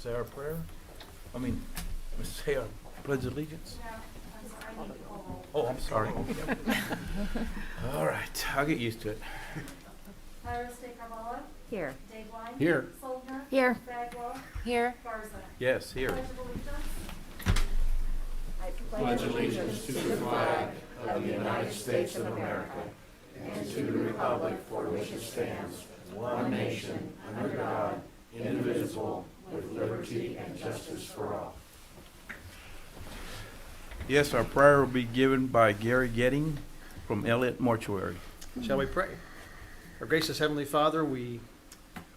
say our prayer? Say our pledge of allegiance? Oh, I'm sorry. All right, I'll get used to it. Iris De Carvalho, Here. Dave Here. Soldner, Here. Bagwell, Here. Garza. Yes, here. Pledge of allegiance. I pledge allegiance to the flag of the United States of America and to the republic for which it stands, one nation, under God, indivisible, with liberty and justice for all. Yes, our prayer will be given by Gary Getting from Elliott Mortuary. Shall we pray? Our gracious Heavenly Father, we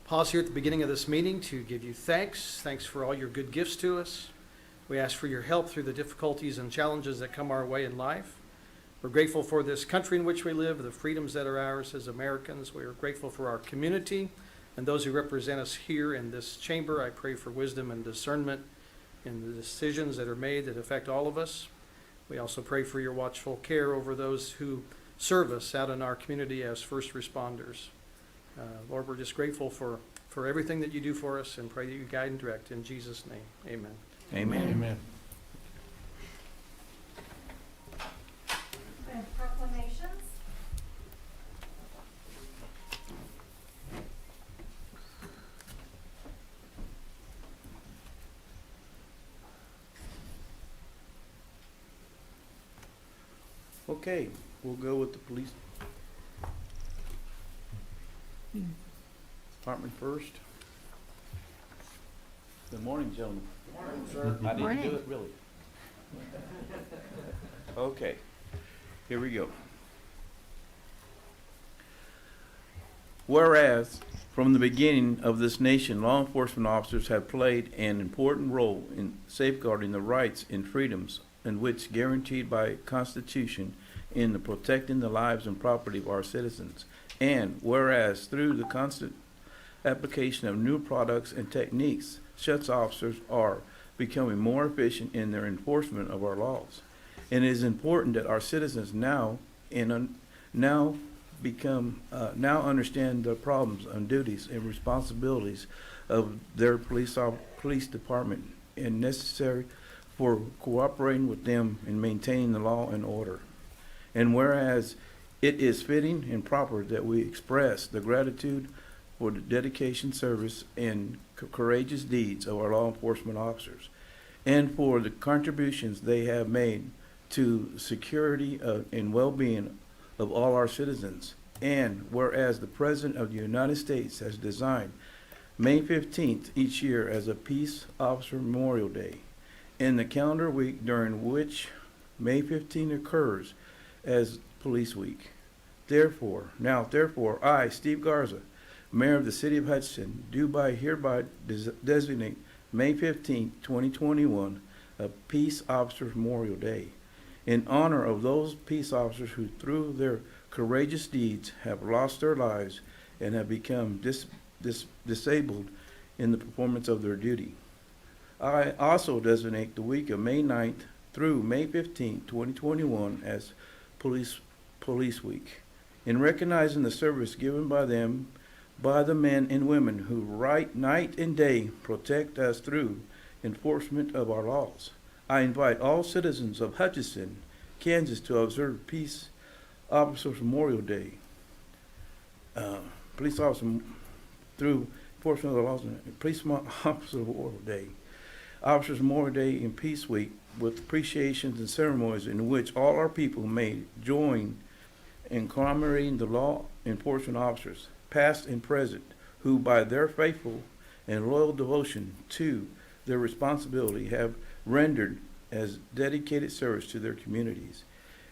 pause here at the beginning of this meeting to give you thanks. Thanks for all your good gifts to us. We ask for your help through the difficulties and challenges that come our way in life. We're grateful for this country in which we live, the freedoms that are ours as Americans. We are grateful for our community and those who represent us here in this chamber. I pray for wisdom and discernment in the decisions that are made that affect all of us. We also pray for your watchful care over those who serve us out in our community as first responders. Lord, we're just grateful for everything that you do for us and pray that you guide and direct. In Jesus' name, amen. Amen. Amen. And proclamations. Okay, we'll go with the police department first. Good morning, gentlemen. Good morning, sir. I didn't Morning. do it, really. Okay, here we go. Whereas, from the beginning of this nation, law enforcement officers have played an important role in safeguarding the rights and freedoms in which guaranteed by Constitution in the protecting the lives and property of our citizens. And whereas through the constant application of new products and techniques, such officers are becoming more efficient in their enforcement of our laws. And it is important that our citizens now understand the problems and duties and responsibilities of their police department and necessary for cooperating with them in maintaining the law and order. And whereas it is fitting and proper that we express the gratitude for the dedication, service, and courageous deeds of our law enforcement officers, and for the contributions they have made to security and well-being of all our citizens. And whereas the President of the United States has designed May 15th each year as a Peace Officer Memorial Day, in the calendar week during which May 15 occurs as Police Week. Therefore, I, Steve Garza, Mayor of the City of Hutchinson, do hereby designate May 15, 2021, a Peace Officers Memorial Day, in honor of those peace officers who, through their courageous deeds, have lost their lives and have become disabled in the performance of their duty. I also designate the week of May 9th through May 15, 2021 as Police Week, in recognizing the service given by them, by the men and women who night and day protect us through enforcement of our laws. I invite all citizens of Hutchinson, Kansas to observe Peace Officers Memorial Day. Police Officer through enforcement of the laws, Police Officer Memorial Day. Officers Memorial Day and Peace Week with appreciations and ceremonies in which all our people may join in commemorating the law enforcement officers, past and present, who by their faithful and loyal devotion to their responsibility have rendered as dedicated service to their communities,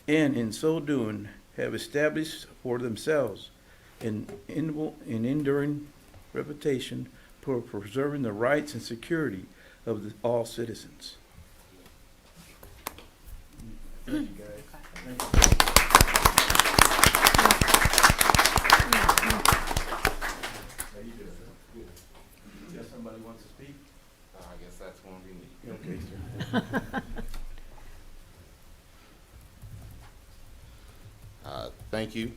and in so doing have established for themselves an enduring reputation for preserving the rights and security of all citizens. Thank you, guys. Thank you. How you doing? Good. Yes, somebody wants to speak? I guess that's one we need. Okay, sir. Thank you.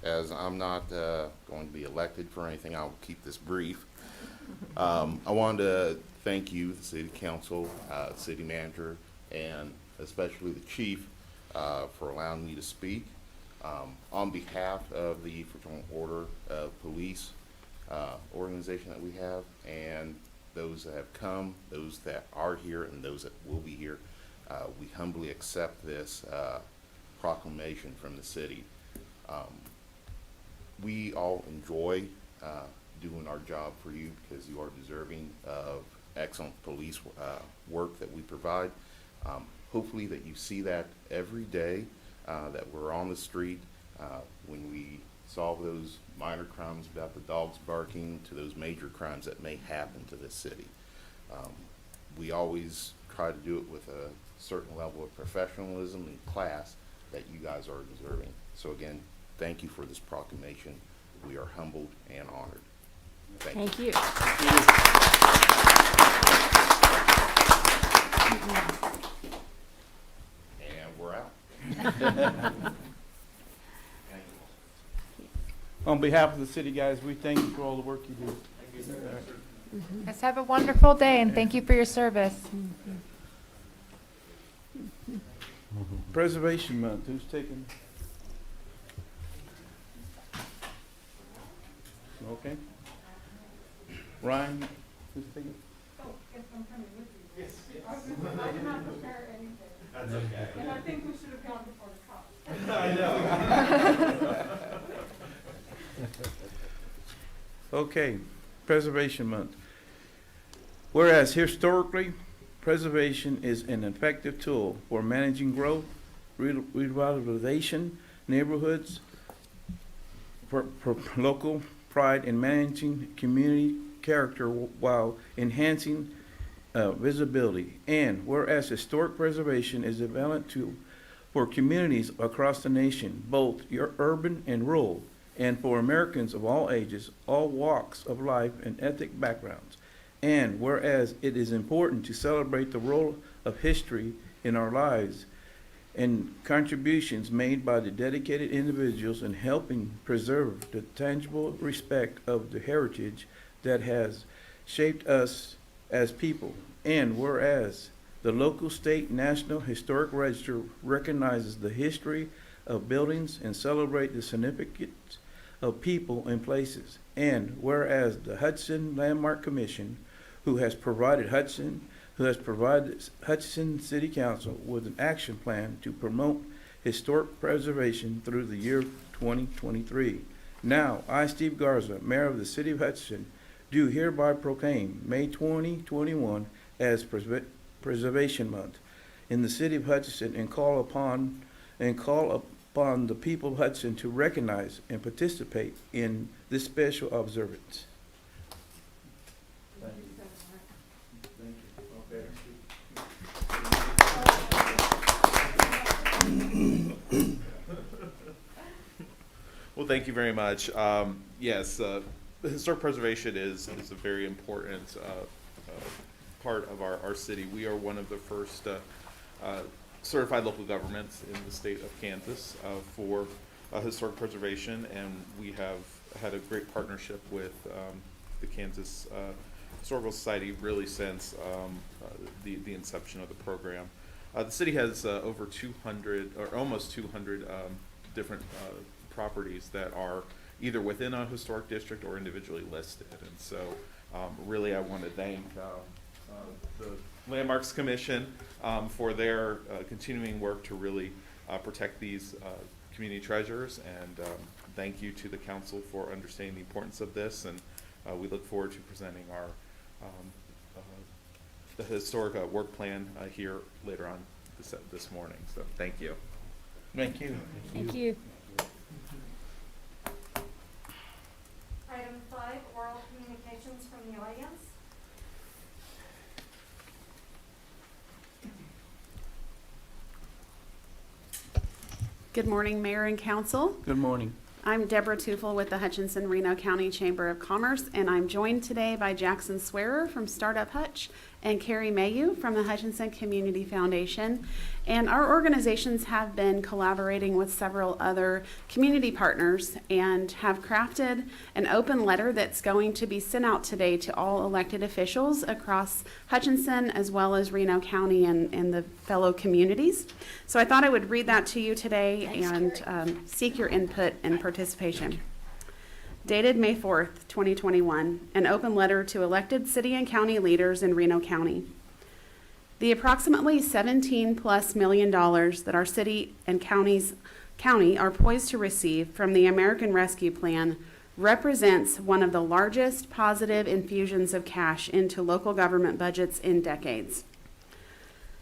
As I'm not going to be elected for anything, I'll keep this brief. I wanted to thank you, the city council, city manager, and especially the chief for allowing me to speak. On behalf of the Fraternal Order of Police organization that we have, and those that have come, those that are here, and those that will be here, we humbly accept this proclamation from the city. We all enjoy doing our job for you because you are deserving of excellent police work that we provide. Hopefully that you see that every day that we're on the street when we solve those minor crimes about the dogs barking to those major crimes that may happen to this city. We always try to do it with a certain level of professionalism and class that you guys are deserving. So again, thank you for this proclamation. We are humbled and honored. Thank you. Thank you. And we're out. On behalf of the city, guys, we thank you for all the work you do. Let's have a wonderful day, and thank you for your service. Preservation Month, who's taking? Okay. Ryan, who's taking? I'm not prepared anything. That's okay. And I think we should have gone before the cops. Okay, Preservation Month. Whereas historically, preservation is an effective tool for managing growth, revitalization, neighborhoods, for local pride in managing community character while enhancing visibility. And whereas historic preservation is a valid tool for communities across the nation, both urban and rural, and for Americans of all ages, all walks of life and ethnic backgrounds. And whereas it is important to celebrate the role of history in our lives and contributions made by the dedicated individuals in helping preserve the tangible respect of the heritage that has shaped us as people. And whereas the local, state, national historic register recognizes the history of buildings and celebrate the significance of people and places. And whereas the Hutchinson Landmark Commission, who has provided Hutchinson City Council with an action plan to promote historic preservation through the year 2023. Now, I, Steve Garza, Mayor of the City of Hutchinson, do hereby proclaim May 2021 as Preservation Month in the City of Hutchinson and call upon the people of Hudson to recognize and participate in this special observance. Well, thank you very much. Yes, historic preservation is a very important part of our city. We are one of the first certified local governments in the state of Kansas for historic preservation, and we have had a great partnership with the Kansas Historical Society really since the inception of the program. The city has over 200 or almost 200 different properties that are either within a historic district or individually listed, and so really I want to thank the Landmarks Commission for their continuing work to really protect these community treasures, and thank you to the council for understanding the importance of this, and we look forward to presenting our the historic work plan here later on this morning. So thank you. Thank you. Thank you. Item 5, oral communications from the audience. Good morning, Mayor and Council. Good morning. I'm Deborah Tufel with the Hutchinson-Reno County Chamber of Commerce, and I'm joined today by Jackson Swearer from Startup Hutch and Carrie Mayu from the Hutchinson Community Foundation. And our organizations have been collaborating with several other community partners and have crafted an open letter that's going to be sent out today to all elected officials across Hutchinson as well as Reno County and the fellow communities. So I thought I would read that to you today and seek your input and participation. Dated May 4th, 2021, an open letter to elected city and county leaders in Reno County. The approximately $17+ million that our city and county are poised to receive from the American Rescue Plan represents one of the largest positive infusions of cash into local government budgets in decades.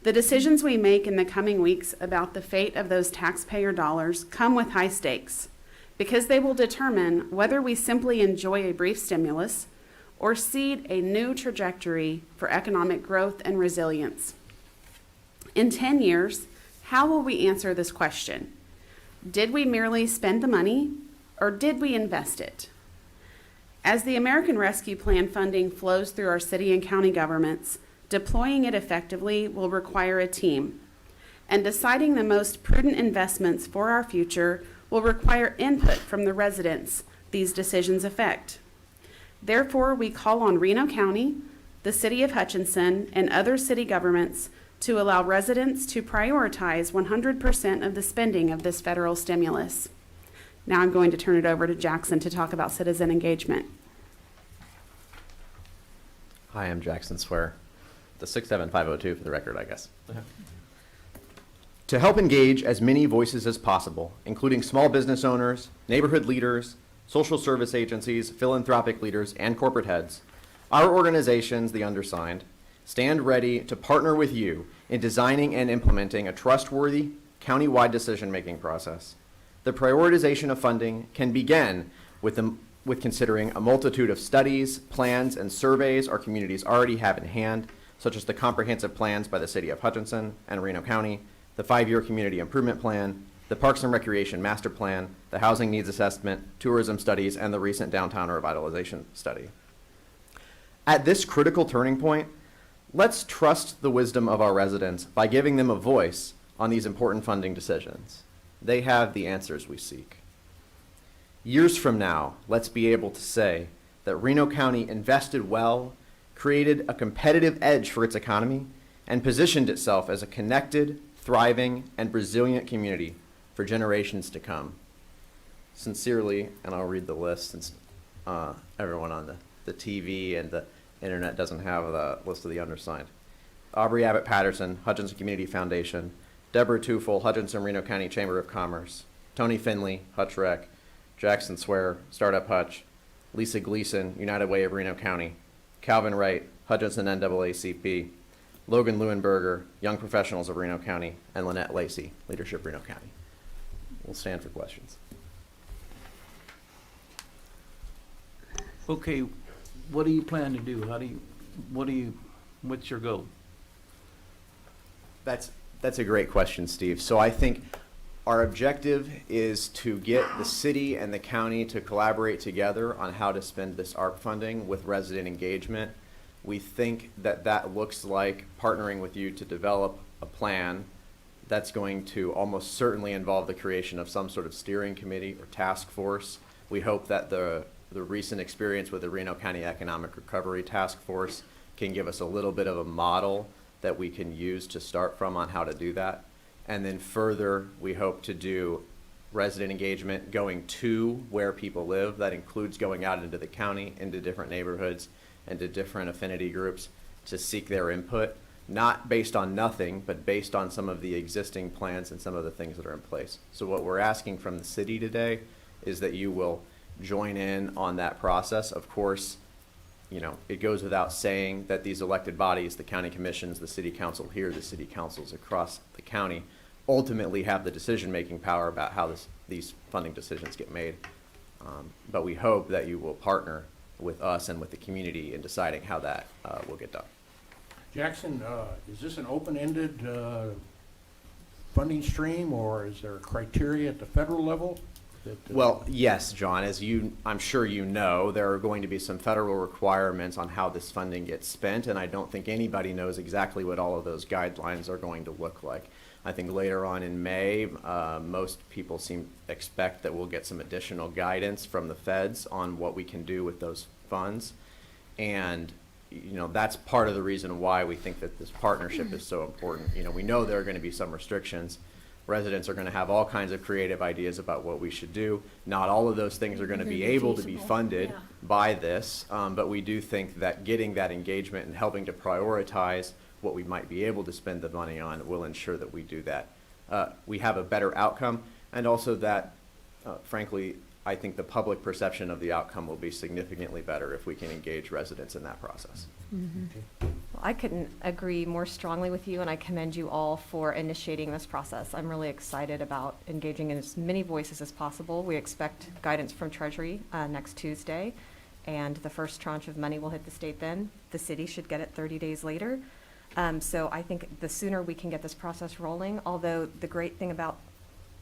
The decisions we make in the coming weeks about the fate of those taxpayer dollars come with high stakes, because they will determine whether we simply enjoy a brief stimulus or seed a new trajectory for economic growth and resilience. In 10 years, how will we answer this question? Did we merely spend the money, or did we invest it? As the American Rescue Plan funding flows through our city and county governments, deploying it effectively will require a team, and deciding the most prudent investments for our future will require input from the residents these decisions affect. Therefore, we call on Reno County, the City of Hutchinson, and other city governments to allow residents to prioritize 100% of the spending of this federal stimulus. Now I'm going to turn it over to Jackson to talk about citizen engagement. Hi, I'm Jackson Swear. The 67502 for the record, I guess. To help engage as many voices as possible, including small business owners, neighborhood leaders, social service agencies, philanthropic leaders, and corporate heads, our organizations, the undersigned, stand ready to partner with you in designing and implementing a trustworthy, county-wide decision-making process. The prioritization of funding can begin with considering a multitude of studies, plans, and surveys our communities already have in hand, such as the comprehensive plans by the City of Hutchinson and Reno County, the 5-year Community Improvement Plan, the Parks and Recreation Master Plan, the Housing Needs Assessment, tourism studies, and the recent Downtown Revitalization Study. At this critical turning point, let's trust the wisdom of our residents by giving them a voice on these important funding decisions. They have the answers we seek. Years from now, let's be able to say that Reno County invested well, created a competitive edge for its economy, and positioned itself as a connected, thriving, and resilient community for generations to come. Sincerely, and I'll read the list since everyone on the TV and the internet doesn't have the list of the undersigned. Aubrey Abbott Patterson, Hutchinson Community Foundation, Deborah Tufel, Hutchinson Reno County Chamber of Commerce, Tony Finley, Hutch Rec, Jackson Swear, Startup Hutch, Lisa Gleason, United Way of Reno County, Calvin Wright, Hutchinson NAACP, Logan Leuenberger, Young Professionals of Reno County, and Lynette Lacey, Leadership Reno County. We'll stand for questions. Okay, what do you plan to do? What's your goal? That's a great question, Steve. So I think our objective is to get the city and the county to collaborate together on how to spend this ARP funding with resident engagement. We think that that looks like partnering with you to develop a plan that's going to almost certainly involve the creation of some sort of steering committee or task force. We hope that the recent experience with the Reno County Economic Recovery Task Force can give us a little bit of a model that we can use to start from on how to do that. And then further, we hope to do resident engagement going to where people live. That includes going out into the county, into different neighborhoods, and to different affinity groups to seek their input, not based on nothing, but based on some of the existing plans and some of the things that are in place. So what we're asking from the city today is that you will join in on that process. Of course, you know, it goes without saying that these elected bodies, the county commissions, the city council here, the city councils across the county, ultimately have the decision-making power about how these funding decisions get made. But we hope that you will partner with us and with the community in deciding how that will get done. Jackson, is this an open-ended funding stream, or is there a criteria at the federal level? Well, yes, John, as I'm sure you know, there are going to be some federal requirements on how this funding gets spent, and I don't think anybody knows exactly what all of those guidelines are going to look like. I think later on in May, most people expect that we'll get some additional guidance from the feds on what we can do with those funds. And, that's part of the reason why we think that this partnership is so important. We know there are going to be some restrictions. Residents are going to have all kinds of creative ideas about what we should do. Not all of those things are going to be able to be funded by this, but we do think that getting that engagement and helping to prioritize what we might be able to spend the money on will ensure that we do that. We have a better outcome, and also that, frankly, I think the public perception of the outcome will be significantly better if we can engage residents in that process. Well, I couldn't agree more strongly with you, and I commend you all for initiating this process. I'm really excited about engaging in as many voices as possible. We expect guidance from Treasury next Tuesday, and the first tranche of money will hit the state then. The city should get it 30 days later. So I think the sooner we can get this process rolling, although the great thing about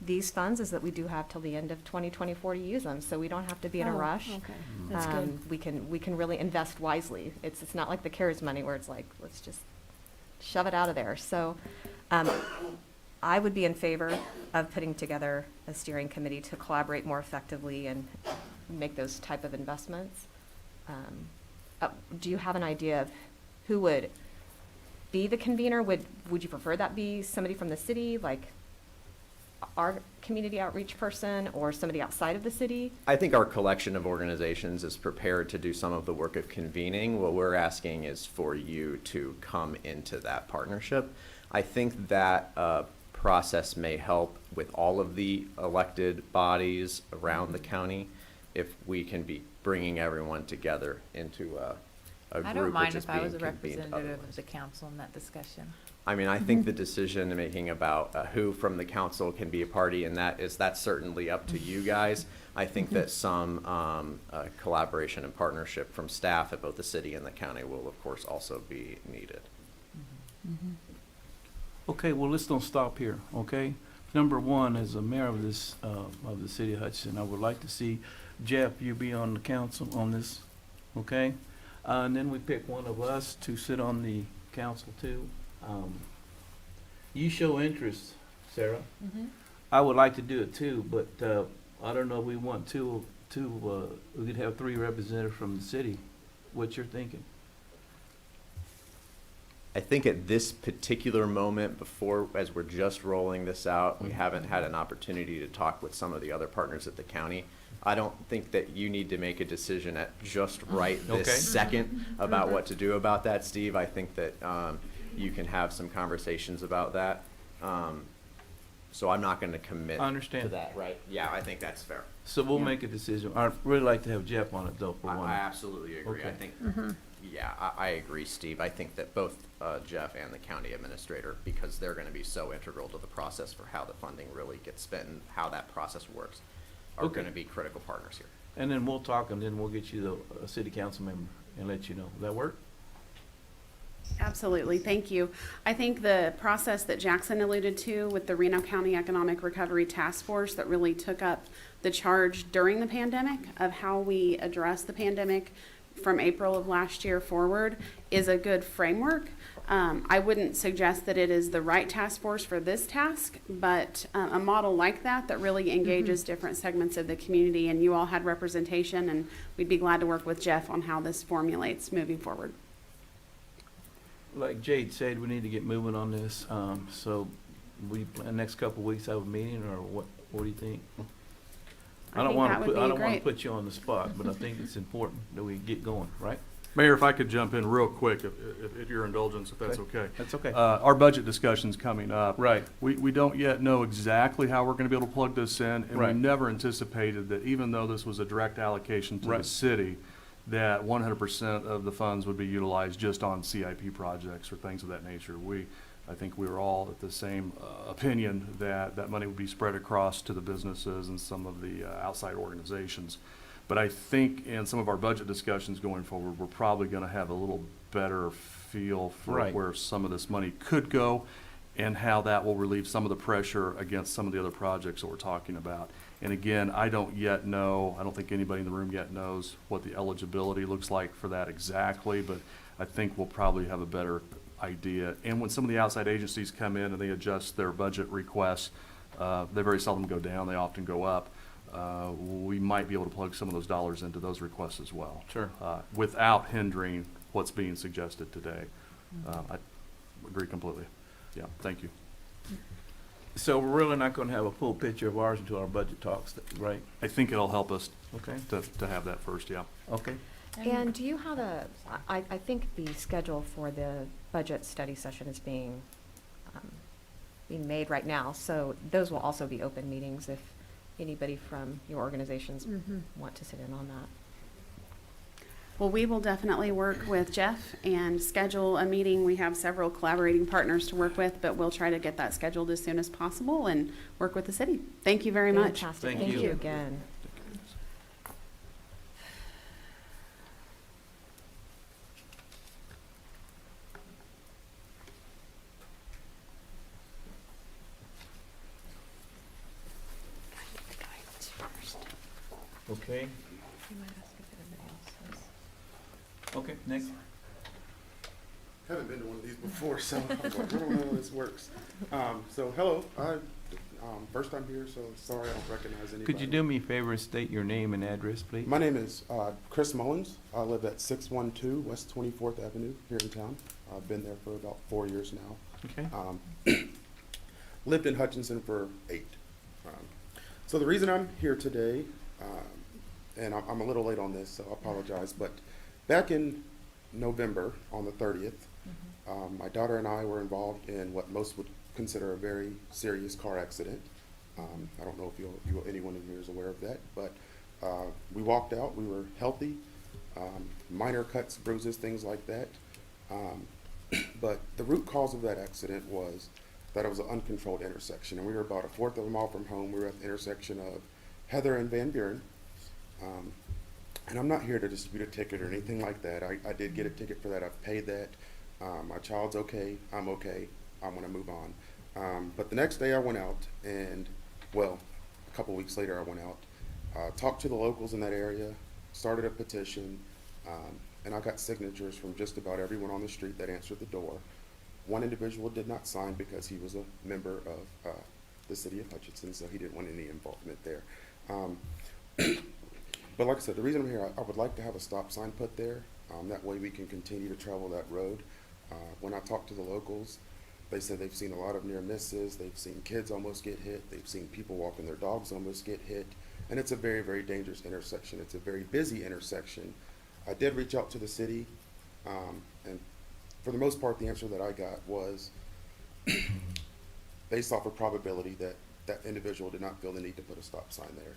these funds is that we do have till the end of 2024 to use them, so we don't have to be in a rush. Okay, that's good. We can really invest wisely. It's not like the CARES money where it's like, let's just shove it out of there. So I would be in favor of putting together a steering committee to collaborate more effectively and make those type of investments. Do you have an idea of who would be the convener? Would you prefer that be somebody from the city, like our community outreach person, or somebody outside of the city? I think our collection of organizations is prepared to do some of the work of convening. What we're asking is for you to come into that partnership. I think that process may help with all of the elected bodies around the county if we can be bringing everyone together into a group I don't mind which is if I was a being convened representative of otherwise. the council in that discussion. I mean, I think the decision making about who from the council can be a party in that's certainly up to you guys. I think that some collaboration and partnership from staff at both the city and the county will, of course, also be needed. Okay, well, let's don't stop here, okay? Number one, as a mayor of this, of the city of Hutchinson, I would like to see Jeff, you be on the council on this, okay? And then we pick one of us to sit on the council too. You show interest, Sarah. I would like to do it too, but, I don't know if we want we could have 3 representatives from the city. What you're thinking? I think at this particular moment, as we're just rolling this out, we haven't had an opportunity to talk with some of the other partners at the county. I don't think that you need to make a decision at just this Okay. second about what to do about that, Steve. I think that you can have some conversations about that. So I'm not going to commit I understand. to that, right? Yeah, I think that's fair. So we'll make a decision. I'd really like to have Jeff on it though for I one. absolutely agree. I Okay. think, yeah, I agree, Steve. I think that both Jeff and the county administrator, because they're going to be so integral to the process for how the funding really gets spent and how that process works, are Okay. going to be critical partners here. And then we'll talk and then we'll get you a city council member and let you know. Does that work? Absolutely, thank you. I think the process that Jackson alluded to with the Reno County Economic Recovery Task Force that really took up the charge during the pandemic of how we address the pandemic from April of last year forward is a good framework. I wouldn't suggest that it is the right task force for this task, but a model like that really engages different segments of the community, and you all had representation, and we'd be glad to work with Jeff on how this formulates moving forward. Like Jade said, we need to get moving on this. So we plan next couple of weeks have a meeting or what do you think? I think that would be I don't want to great. put you on the spot, but I think it's important that we get going, right? Mayor, if I could jump in real quick, if your indulgence, if that's okay. That's okay. Our budget discussion's coming up. Right. We don't yet know exactly how we're gonna be able to plug this in, and we Right. never anticipated that even though this was a direct allocation to the Right. city, that 100% of the funds would be utilized just on CIP projects or things of that nature. I think we were all at the same opinion that that money would be spread across to the businesses and some of the outside organizations. But I think in some of our budget discussions going forward, we're probably going to have a little better feel for Right. where some of this money could go and how that will relieve some of the pressure against some of the other projects that we're talking about. And again, I don't yet know, I don't think anybody in the room yet knows what the eligibility looks like for that exactly, but I think we'll probably have a better idea. And when some of the outside agencies come in and they adjust their budget requests, they very seldom go down, they often go up. We might be able to plug some of those dollars into those requests as well. Sure. Without hindering what's being suggested today. I agree completely. Yeah, thank you. So we're really not gonna have a full picture of ours until our budget talks, right? I think it'll help us Okay, to have that first, yeah. okay. And do you have I think the schedule for the budget study session is being made right now, so those will also be open meetings if anybody from your organizations want to sit in on that. Well, we will definitely work with Jeff and schedule a meeting. We have several collaborating partners to work with, but we'll try to get that scheduled as soon as possible and work with the city. Thank you very much. Fantastic. Thank Thank you. you again. Okay, okay, next. Haven't been to one of these before, so I was like, I don't know how this works. So hello, first time here, so sorry I don't recognize anybody. Could you do me a favor and state your name and address, please? My name is Chris Mullins. I live at 612 West 24th Avenue here in town. I've been there for about 4 years now. Okay, Lived in Hutchinson for 8. So the reason I'm here today, and I'm a little late on this, so I apologize, but back in November on the 30th, my daughter and I were involved in what most would consider a very serious car accident. I don't know if anyone in here is aware of that, but we walked out, we were healthy, minor cuts, bruises, things like that. But the root cause of that accident was that it was an uncontrolled intersection, and we were about 1/4 of a mile from home. We were at the intersection of Heather and Van Buren. And I'm not here to dispute a ticket or anything like that. I did get a ticket for that. I've paid that. My child's okay. I'm okay. I want to move on. But the next day I went out and, well, a couple weeks later I went out, talked to the locals in that area, started a petition, and I got signatures from just about everyone on the street that answered the door. One individual did not sign because he was a member of the city of Hutchinson, so he didn't want any involvement there. But like I said, the reason I'm here, I would like to have a stop sign put there. That way we can continue to travel that road. When I talked to the locals, they said they've seen a lot of near misses. They've seen kids almost get hit. They've seen people walking their dogs almost get hit. And it's a very, very dangerous intersection. It's a very busy intersection. I did reach out to the city, and for the most part, the answer that I got was based off of probability that that individual did not feel the need to put a stop sign there.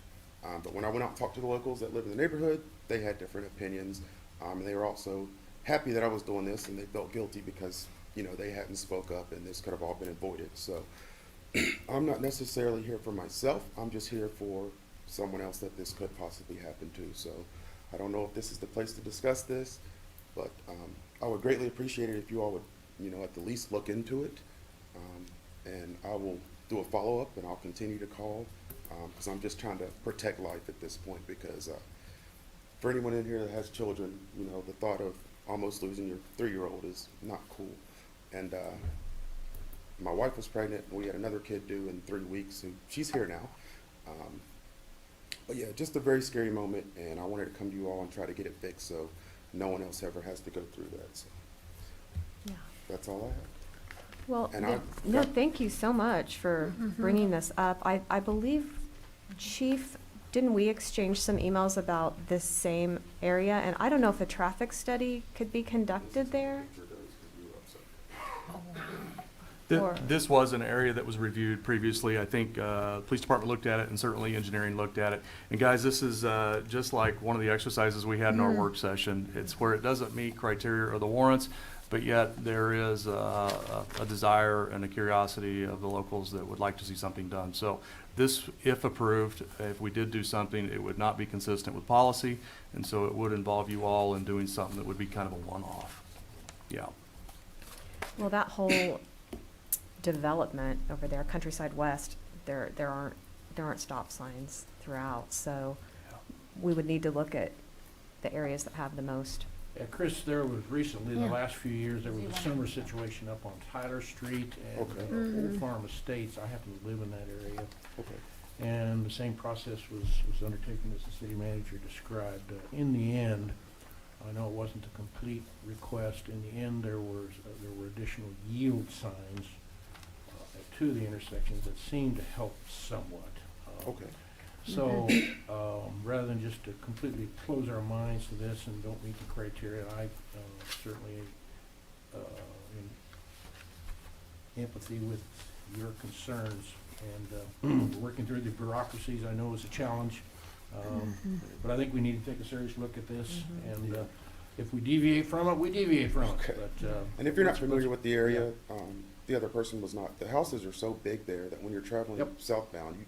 But when I went out and talked to the locals that live in the neighborhood, they had different opinions. And they were also happy that I was doing this, and they felt guilty because, you know, they hadn't spoke up and this could have all been avoided. So I'm not necessarily here for myself. I'm just here for someone else that this could possibly happen to. So I don't know if this is the place to discuss this, but I would greatly appreciate it if you all would, you know, at the least look into it. And I will do a follow-up, and I'll continue to call because I'm just trying to protect life at this point, because for anyone in here that has children, you know, the thought of almost losing your 3-year-old is not cool. And my wife was pregnant, and we had another kid due in 3 weeks, and she's here now. But yeah, just a very scary moment, and I wanted to come to you all and try to get it fixed so no one else ever has to go through that. So Yeah. that's all I have. Well, And no, thank you so much for bringing this up. I believe, Chief, didn't we exchange some emails about this same area? And I don't know if a traffic study could be conducted there? Or- This was an area that was reviewed previously. I think police department looked at it, and certainly engineering looked at it. And guys, this is just like one of the exercises we had in our work session. It's where it doesn't meet criteria or the warrants, but yet there is a desire and a curiosity of the locals that would like to see something done. So this, if approved, if we did do something, it would not be consistent with policy, and so it would involve you all in doing something that would be kind of a one-off. Yeah. Well, that whole development over there, Countryside West, there aren't there aren't stop signs throughout, so we would need to look at the areas that have the most. Yeah, Chris, there was recently, the Yeah. last few years, there was a similar situation up on Tyler Street and Okay. Old Farm Estates. I happen to live in that area. Okay. And the same process was undertaken as the city manager described. In the end, I know it wasn't a complete request. In the end, there were additional yield signs to the intersections that seemed to help somewhat. Okay. So, rather than just to completely close our minds to this and don't meet the criteria, I certainly in empathy with your concerns. And working through the bureaucracies, I know is a challenge. But I think we need to take a serious look at this. And if we deviate from it, we deviate from it. Okay. But, And if you're not familiar with the area, the other person was not. The houses are so big there that when you're traveling Yep. southbound,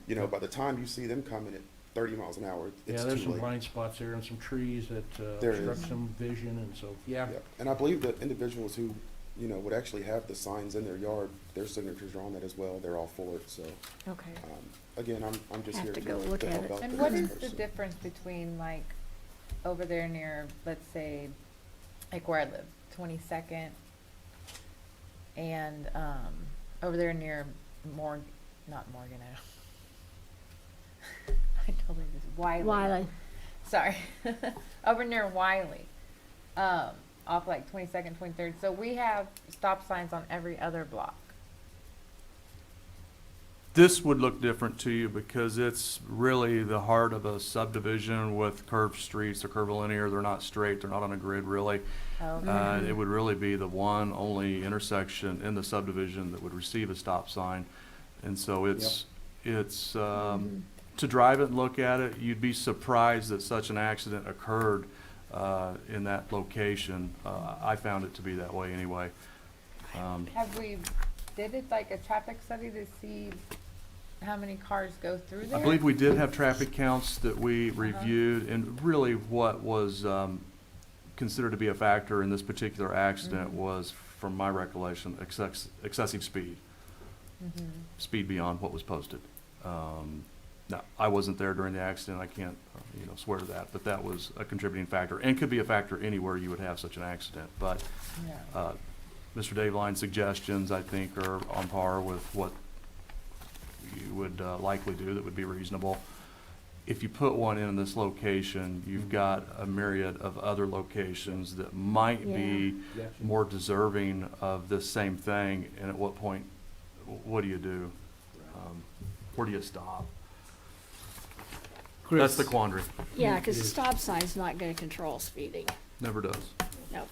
you know, by the time you see them coming at 30 miles an hour, it's yeah, there's too some late. blind spots there and some trees that There obstruct is. some vision, and so, yeah. Yep. And I believe that individuals who, you know, would actually have the signs in their yard, their signatures are on that as well. They're all for it. So, Okay. again, I'm just Have here to go to look at help it. out. And the what next is the person. difference between like over there near, let's say, like where I live, 22nd, and over there near not Morgan, I totally just Wiley. Sorry, over near Wiley, off like 22nd, 23rd. So we have stop signs on every other block. This would look different to you because it's really the heart of a subdivision with curved streets. They're curvilinear, they're not straight, they're not on a grid really. It would really be the one only intersection in the subdivision that would receive a stop sign. And so it's to drive it and look at it, you'd be surprised that such an accident occurred in that location. I found it to be that way anyway. Have we, did it like a traffic study to see how many cars go through there? I believe we did have traffic counts that we reviewed, and really what was considered to be a factor in this particular accident was, from my recollection, excessive speed. Speed beyond what was posted. Now, I wasn't there during the accident, I can't, swear to that, but that was a contributing factor, and could be a factor anywhere you would have such an accident. But Mr. Daveline's suggestions, I think, are on par with what you would likely do that would be reasonable. If you put one in this location, you've got a myriad of other locations that might be Gotcha. more deserving of this same thing, and at what point, what do you do? Where do you stop? That's the quandary. Yeah, because the stop sign's not gonna control speeding. Never does. No.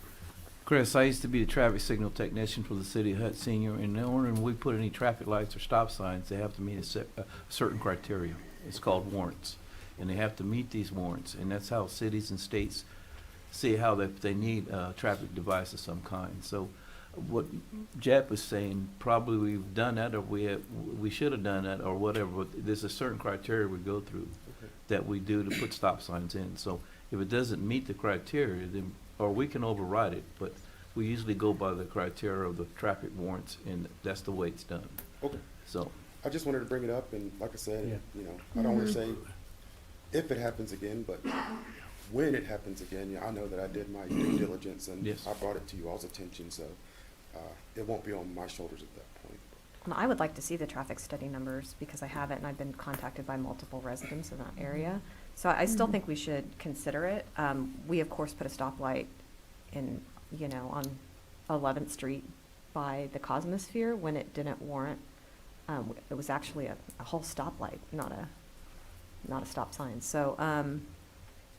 Chris, I used to be the traffic signal technician for the city of Hutchinson, and when we put any traffic lights or stop signs, they have to meet a certain criteria. It's called warrants, and they have to meet these warrants, and that's how cities and states see how they need a traffic device of some kind. So what Jep was saying, probably we've done that, or we should have done that, or whatever, but there's a certain criteria we go through that we do to put stop signs in. So if it doesn't meet the criteria, then, or we can override it, but we usually go by the criteria of the traffic warrants, and that's the way it's done. Okay. So, I just wanted to bring it up, and like I said, Yeah. I don't want to say if it happens again, but when it happens again, I know that I did my due diligence, and Yes. I brought it to you all's attention, so it won't be on my shoulders at that point. And I would like to see the traffic study numbers because I haven't, and I've been contacted by multiple residents in that area. So I still think we should consider it. We, of course, put a stoplight in, on 11th Street by the Cosmosphere when it didn't warrant. It was actually a whole stoplight, not a stop sign. So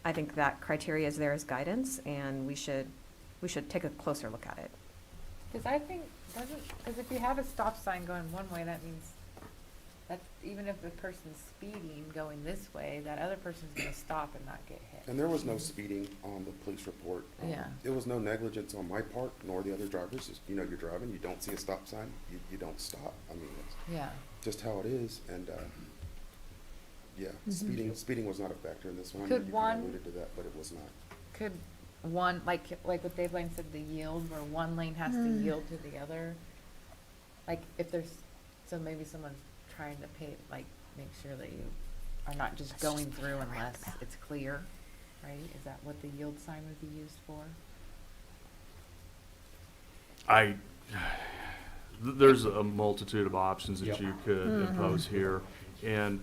I think that criteria is there as guidance, and we should take a closer look at it. Because I think, because if you have a stop sign going one way, that means that even if the person's speeding going this way, that other person's gonna stop and not get hit. And there was no speeding on the police report. Yeah. There was no negligence on my part, nor the other drivers. It's, you're driving, you don't see a stop sign, you don't stop. I mean, it's Yeah. just how it is, and, speeding was not a factor in this one. I know Could you one- alluded to that, but it was not. Could one, like what Dave Lane said, the yield, where one lane has to yield to the other? Like if there's, so maybe someone's trying to pay, like make sure that you are not just going through unless it's clear, right? Is that what the yield sign would be used for? There's a multitude of options that you could impose here. And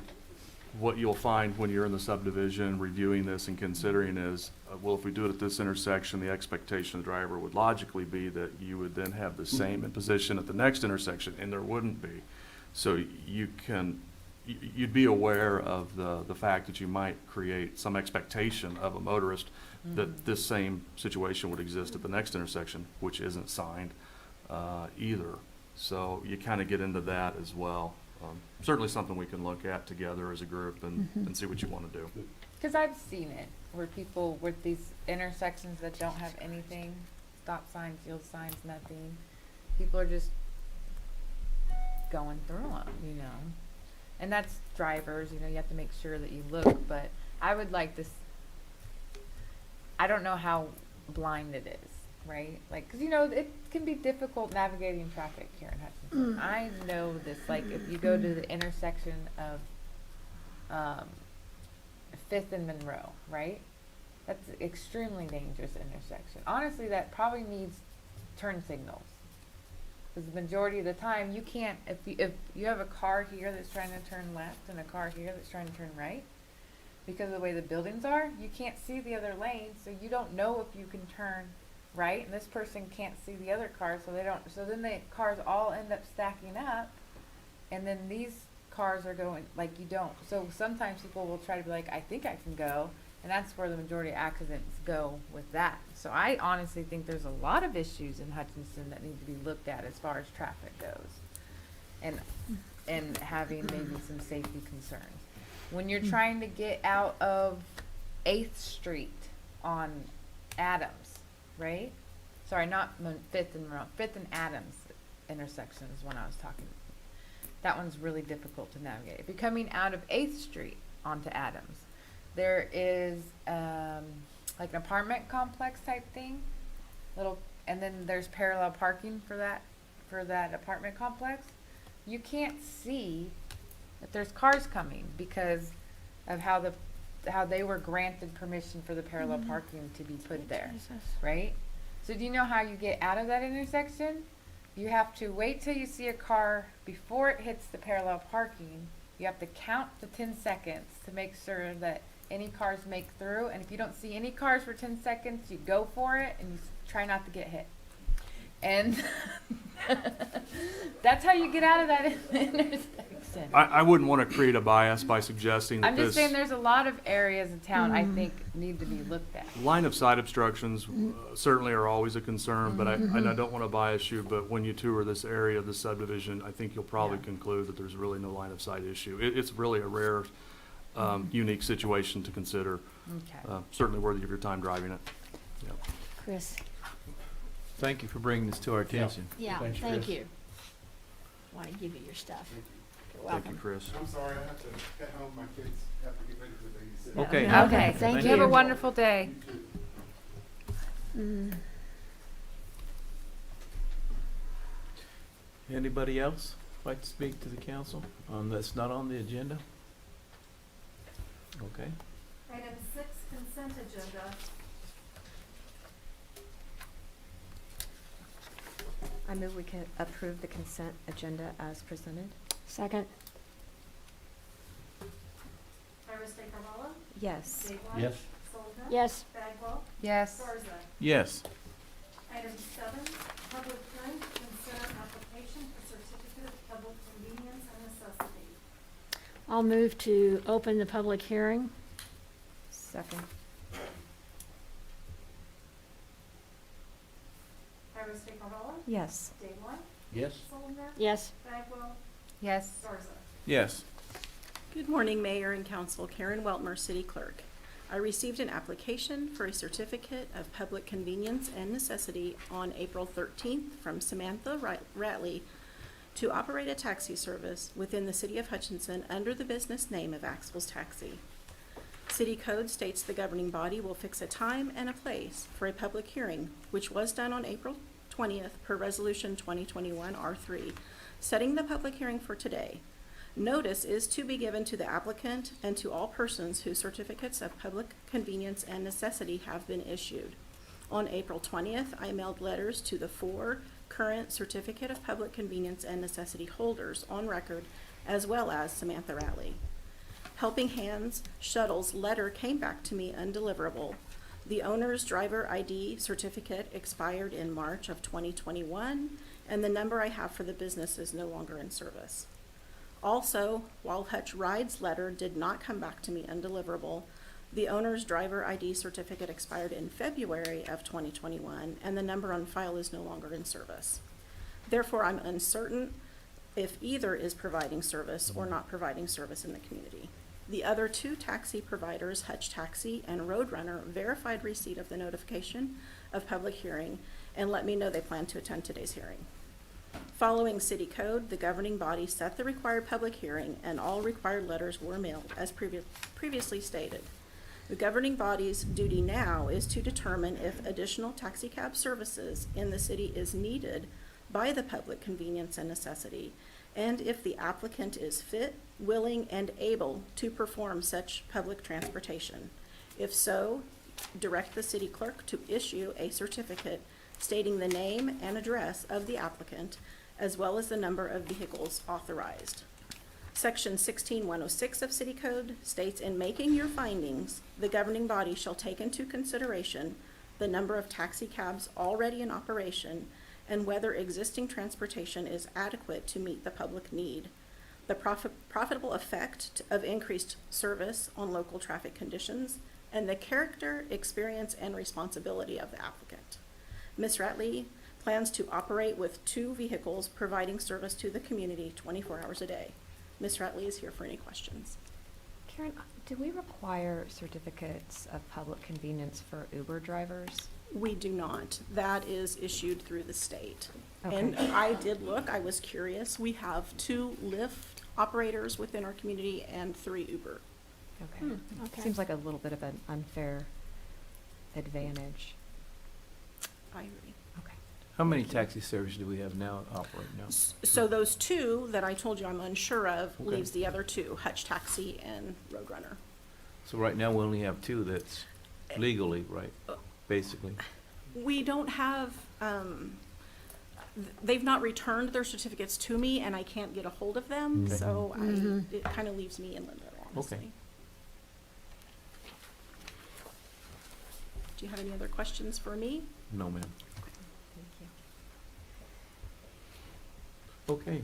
what you'll find when you're in the subdivision reviewing this and considering is, well, if we do it at this intersection, the expectation of the driver would logically be that you would then have the same position at the next intersection, and there wouldn't be. So you'd be aware of the fact that you might create some expectation of a motorist that this same situation would exist at the next intersection, which isn't signed either. So you kind of get into that as well. Certainly something we can look at together as a group and see what you want to do. Because I've seen it where people with these intersections that don't have anything, stop signs, yield signs, nothing, people are just going through them, you know. And that's drivers, you know, you have to make sure that you look, but I would like this, I don't know how blind it is, right? Like, because, you know, it can be difficult navigating traffic here in Hutchinson. I know this, like, if you go to the intersection of 5th and Monroe, right? That's an extremely dangerous intersection. Honestly, that probably needs turn signals. Because the majority of the time, you can't, if you have a car here that's trying to turn left and a car here that's trying to turn right, because of the way the buildings are, you can't see the other lane, so you don't know if you can turn right, and this person can't see the other car, so they don't, so then the cars all end up stacking up, and then these cars are going, like, you don't. So sometimes people will try to be like, I think I can go, and that's where the majority of accidents go with that. So I honestly think there's a lot of issues in Hutchinson that need to be looked at as far as traffic goes, and having maybe some safety concerns. When you're trying to get out of 8th Street on Adams, right? Sorry, not 5th and Monroe, 5th and Adams intersection is one I was talking about. That one's really difficult to navigate. If you're coming out of 8th Street onto Adams, there is like an apartment complex type thing, and then there's parallel parking for that apartment complex. You can't see that there's cars coming because of how they were granted permission for the parallel parking to be put there, right? So do you know how you get out of that intersection? You have to wait till you see a car before it hits the parallel parking. You have to count the 10 seconds to make sure that any cars make through, and if you don't see any cars for 10 seconds, you go for it and you try not to get hit. And that's how you get out of that intersection. I wouldn't want to create a bias by suggesting that I'm just saying there's a lot of areas in town I think need to be looked at. line of sight obstructions certainly are always a concern, but and I don't want to bias you, but when you tour this area of the subdivision, I think you'll probably conclude that there's really no line of sight issue. It's really a rare, unique situation to consider. Okay. Certainly worthy of your time driving it. Yeah. Chris? Thank you for bringing this to our attention. Yeah, Thanks, thank Chris. you. Want to give you your stuff. You're Thank you, welcome. Chris. I'm sorry, I have to head home. My kids have to get ready for the babysitter. Okay. Okay, Thank you. Have a you. wonderful day. Anybody else like to speak to the council on that's not on the agenda? Okay. Item 6, consent agenda. I move we can approve the consent agenda as presented. Second? Iris Carvalho, Yes. Dave White. Yes. Sullivan. Yes. Bagwell. Yes. Garza. Yes. Item 7, public hearing to consider application for certificate of public convenience and necessity. I'll move to open the public hearing. Second. Iris Carvalho, Yes. Dave White. Yes. Sullivan. Yes. Bagwell. Yes. Garza. Yes. Good morning, Mayor and Council. Karen Weltmer, City Clerk. I received an application for a certificate of public convenience and necessity on April 13th from Samantha Ratley to operate a taxi service within the City of Hutchinson under the business name of Axel's Taxi. City Code states the governing body will fix a time and a place for a public hearing, which was done on April 20th per Resolution 2021 R3, setting the public hearing for today. Notice is to be given to the applicant and to all persons whose certificates of public convenience and necessity have been issued. On April 20th, I mailed letters to the 4 current certificate of public convenience and necessity holders on record, as well as Samantha Ratley. Helping Hands Shuttle's letter came back to me undeliverable. The owner's driver ID certificate expired in March of 2021, and the number I have for the business is no longer in service. Also, while Hutch Ride's letter did not come back to me undeliverable, the owner's driver ID certificate expired in February of 2021, and the number on file is no longer in service. Therefore, I'm uncertain if either is providing service or not providing service in the community. The other 2 taxi providers, Hutch Taxi and Roadrunner, verified receipt of the notification of public hearing and let me know they plan to attend today's hearing. Following city code, the governing body set the required public hearing and all required letters were mailed as previously stated. The governing body's duty now is to determine if additional taxi cab services in the city is needed by the public convenience and necessity, and if the applicant is fit, willing, and able to perform such public transportation. If so, direct the city clerk to issue a certificate stating the name and address of the applicant, as well as the number of vehicles authorized. Section 16106 of City Code states, in making your findings, the governing body shall take into consideration the number of taxi cabs already in operation and whether existing transportation is adequate to meet the public need, the profitable effect of increased service on local traffic conditions, and the character, experience, and responsibility of the applicant. Ms. Ratley plans to operate with 2 vehicles providing service to the community 24 hours a day. Ms. Ratley is here for any questions. Karen, do we require certificates of public convenience for Uber drivers? We do not. That is issued through the state. Okay. And I did look, I was curious. We have 2 Lyft operators within our community and 3 Uber. Okay. Okay. Seems like a little bit of an unfair advantage. I agree. Okay. How many taxi services do we have now operating now? So those 2 that I told you I'm unsure of Okay. leaves the other 2, Hutch Taxi and Roadrunner. So right now, we only have 2 that's legally, right, basically. We don't have, they've not returned their certificates to me and I can't get a hold of them, Okay. so it kind of leaves me in limbo, honestly. Do you have any other questions for me? No, ma'am. Thank you. Okay.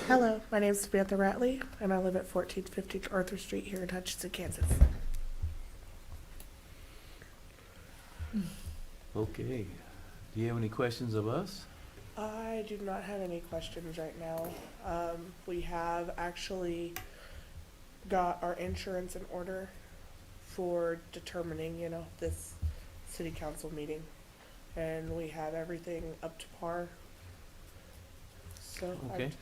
Hello, my name is Samantha Ratley, and I live at 1450 Arthur Street here in Hutchinson, Kansas. Okay. Do you have any questions of us? I do not have any questions right now. We have actually got our insurance in order for determining, this city council meeting. And we have everything up to par. So Okay. I'm just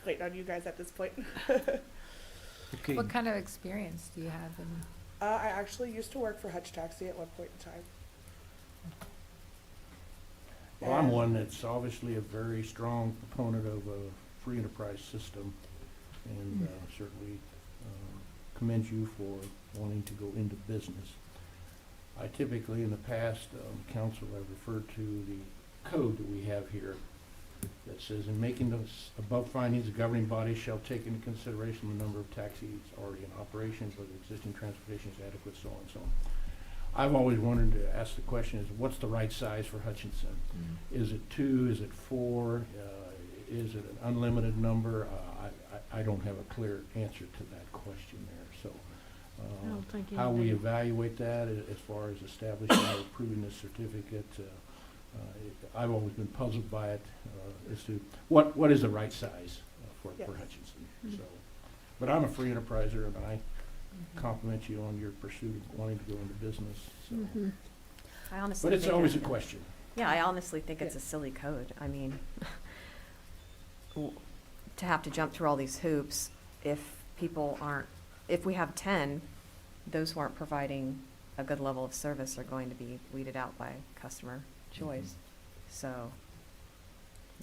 waiting on you guys at this point. Okay. What kind of experience do you have in? I actually used to work for Hutch Taxi at one point in time. Well, I'm one that's obviously a very strong proponent of a free enterprise system, and certainly commend you for wanting to go into business. I typically, in the past, council, have referred to the code that we have here that says, in making those above findings, the governing body shall take into consideration the number of taxis already in operation, whether existing transportation is adequate, so on and so on. I've always wanted to ask the question is, what's the right size for Hutchinson? Is it 2? Is it 4? Is it an unlimited number? I don't have a clear answer to that question there. So I don't think how we anybody- evaluate that as far as establishing or approving this certificate, I've always been puzzled by it as to what is the right size for Yes. Hutchinson. So, but I'm a free enterpriser, and I compliment you on your pursuit of wanting to go into business. So. I honestly But it's think always a it- question. Yeah, I honestly think it's a silly code. I mean, to have to jump through all these hoops if if we have 10, those who aren't providing a good level of service are going to be weeded out by customer choice. So,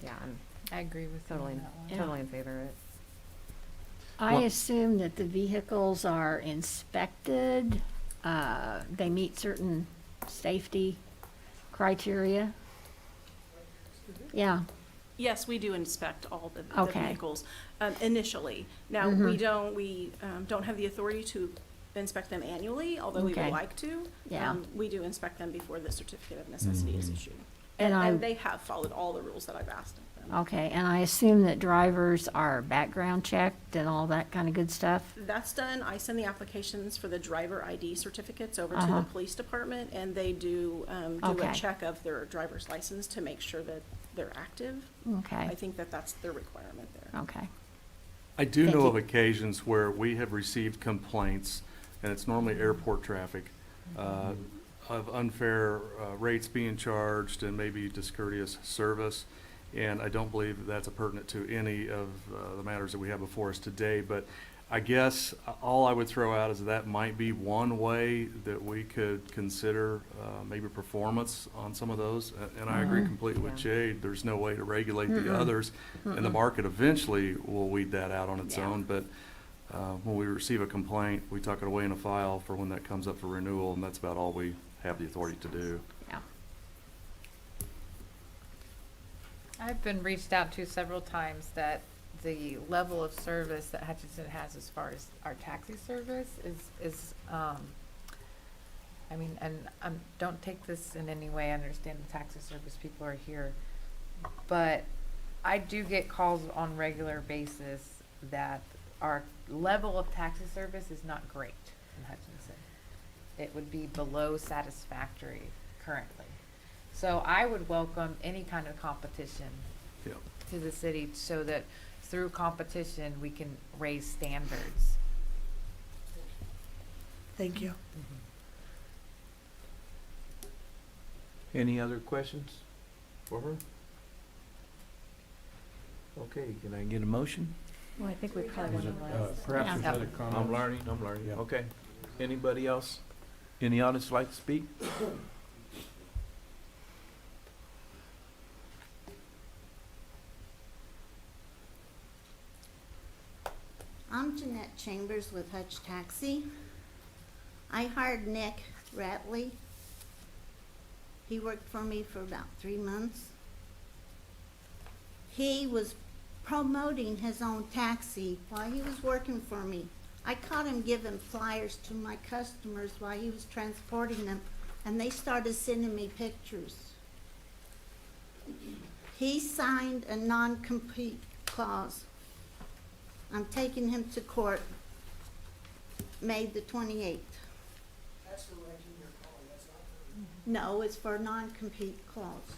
yeah, I'm I agree with you totally, on that one. Yeah. totally in favor of it. I Well- assume that the vehicles are inspected, they meet certain safety criteria. Yeah, Yes, we do inspect all the Okay. vehicles initially. Now, Mhm. we don't have the authority to inspect them annually, although we would Okay. like to. Yeah. We do inspect them before the certificate of necessity is issued. And And I- they have followed all the rules that I've asked of them. okay, and I assume that drivers are background checked and all that kind of good stuff? That's done. I send the applications for the driver ID certificates over to Uh-huh. the police department, and they do a Okay. check of their driver's license to make sure that they're active. I Okay, think that that's their requirement there. okay. I do Thank know you. of occasions where we have received complaints, and it's normally airport traffic, of unfair rates being charged and maybe discourteous service. And I don't believe that's pertinent to any of the matters that we have before us today. But I guess all I would throw out is that might be one way that we could consider maybe performance on some of those. And I agree completely with Yeah. Jade. There's no way to regulate the others. And the market eventually will weed that out on its Yeah. own. But when we receive a complaint, we tuck it away in a file for when that comes up for renewal, and that's about all we have the authority to do. Yeah. I've been reached out to several times that the level of service that Hutchinson has as far as our taxi service is I mean, and don't take this in any way, I understand the taxi service people are here, but I do get calls on regular basis that our level of taxi service is not great in Hutchinson. It would be below satisfactory currently. So I would welcome any kind of competition Yeah. to the city so that through competition, we can raise standards. Thank you. Any other questions for her? Okay, can I get a motion? Well, I think we probably want to last. Perhaps Yeah. there's other I'm comments? learning, Yeah. okay. Anybody else? Any audience like to speak? I'm Jeanette Chambers with Hutch Taxi. I hired Nick Ratley. He worked for me for about 3 months. He was promoting his own taxi while he was working for me. I caught him giving flyers to my customers while he was transporting them, and they started sending me pictures. He signed a non-compete clause. I'm taking him to court May the 28th. That's for renting your car, that's not for. No, it's for a non-compete clause.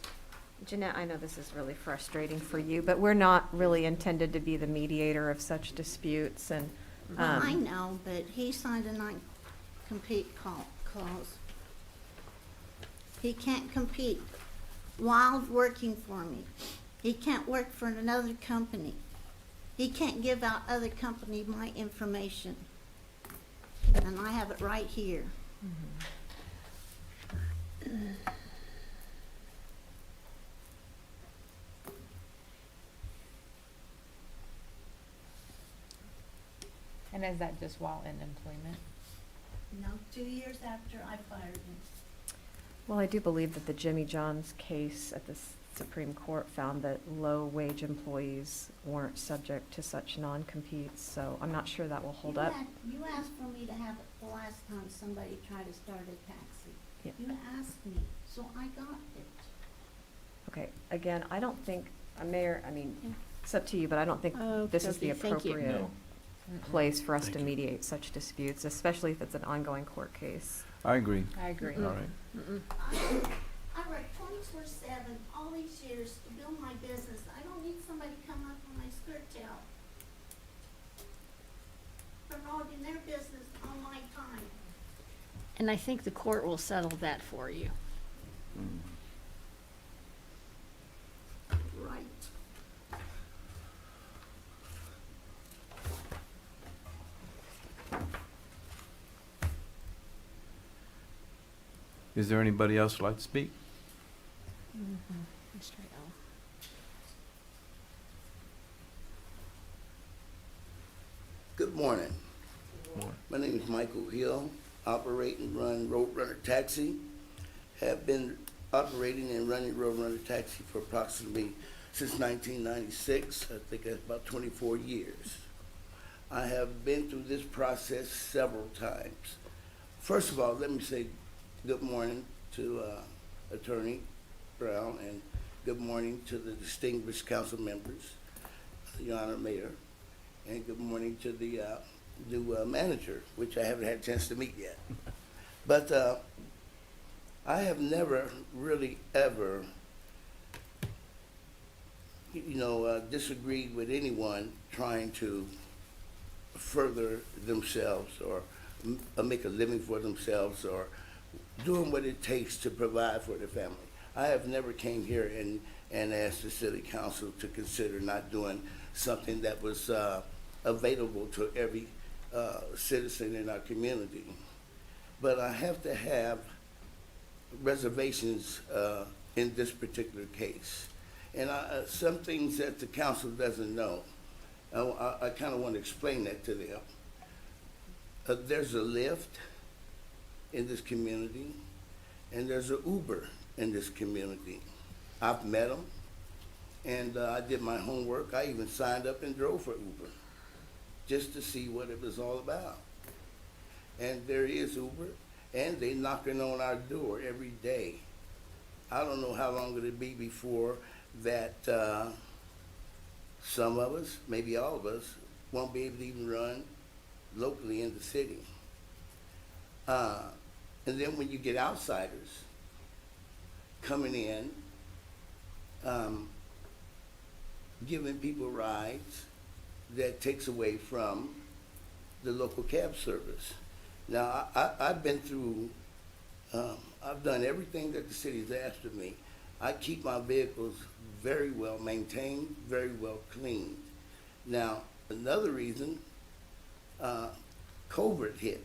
Jeanette, I know this is really frustrating for you, but we're not really intended to be the mediator of such disputes, and, Well, I know, but he signed a non-compete clause. He can't compete while working for me. He can't work for another company. He can't give out other company my information. And I have it right here. And is that just while in employment? No, 2 years after I fired him. well, I do believe that the Jimmy John's case at the Supreme Court found that low-wage employees weren't subject to such non-competes, so I'm not sure that will hold up. You asked for me to have it the last time somebody tried to start a taxi. Yeah. You asked me, so I got it. Okay, again, I don't think, Mayor, I mean, it's up to you, but I don't think this is the Okey-dokey, thank you. appropriate No. place for us Thank to you. mediate such disputes, especially if it's an ongoing court case. I agree. I agree. All right. I worked 24/7 all these years to build my business. I don't need somebody to come up on my skirt tail, promoting their business on my time. And I think the court will settle that for you. Right. Is there anybody else who'd like to speak? Straight on. Good morning. My name is Michael Hill, operate and run Roadrunner Taxi. Have been operating and running Roadrunner Taxi for approximately since 1996. I think that's about 24 years. I have been through this process several times. First of all, let me say good morning to Attorney Brown, and good morning to the distinguished council members, Your Honor Mayor, and good morning to the new manager, which I haven't had a chance to meet yet. But I have never really ever, disagreed with anyone trying to further themselves or make a living for themselves or doing what it takes to provide for their family. I have never came here and asked the city council to consider not doing something that was available to every citizen in our community. But I have to have reservations in this particular case. And some things that the council doesn't know, I kind of want to explain that to them. There's a Lyft in this community, and there's an Uber in this community. I've met them, and I did my homework. I even signed up and drove for Uber just to see what it was all about. And there is Uber, and they knocking on our door every day. I don't know how long it'll be before that some of us, maybe all of us, won't be able to even run locally in the city. And then when you get outsiders coming in, giving people rides, that takes away from the local cab service. Now, I've been through, I've done everything that the city's asked of me. I keep my vehicles very well maintained, very well cleaned. Now, another reason, COVID hit.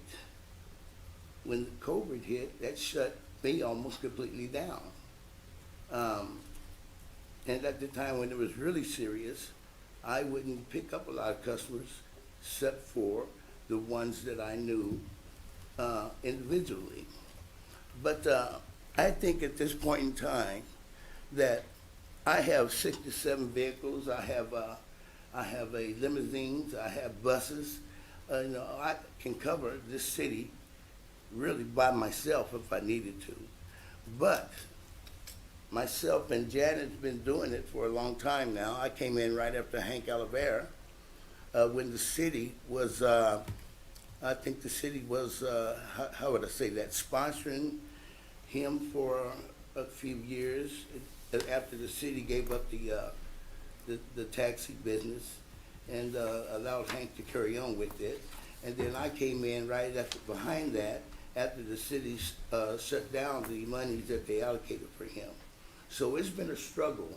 When COVID hit, that shut me almost completely down. And at the time when it was really serious, I wouldn't pick up a lot of customers except for the ones that I knew individually. But I think at this point in time that I have 6 to 7 vehicles. I have a limousines. I have buses. I can cover this city really by myself if I needed to. But myself and Janet's been doing it for a long time now. I came in right after Hank Olivera when the city was, I think the city was, how would I say that, sponsoring him for a few years after the city gave up the taxi business and allowed Hank to carry on with it. And then I came in right behind that after the city shut down the monies that they allocated for him. So it's been a struggle,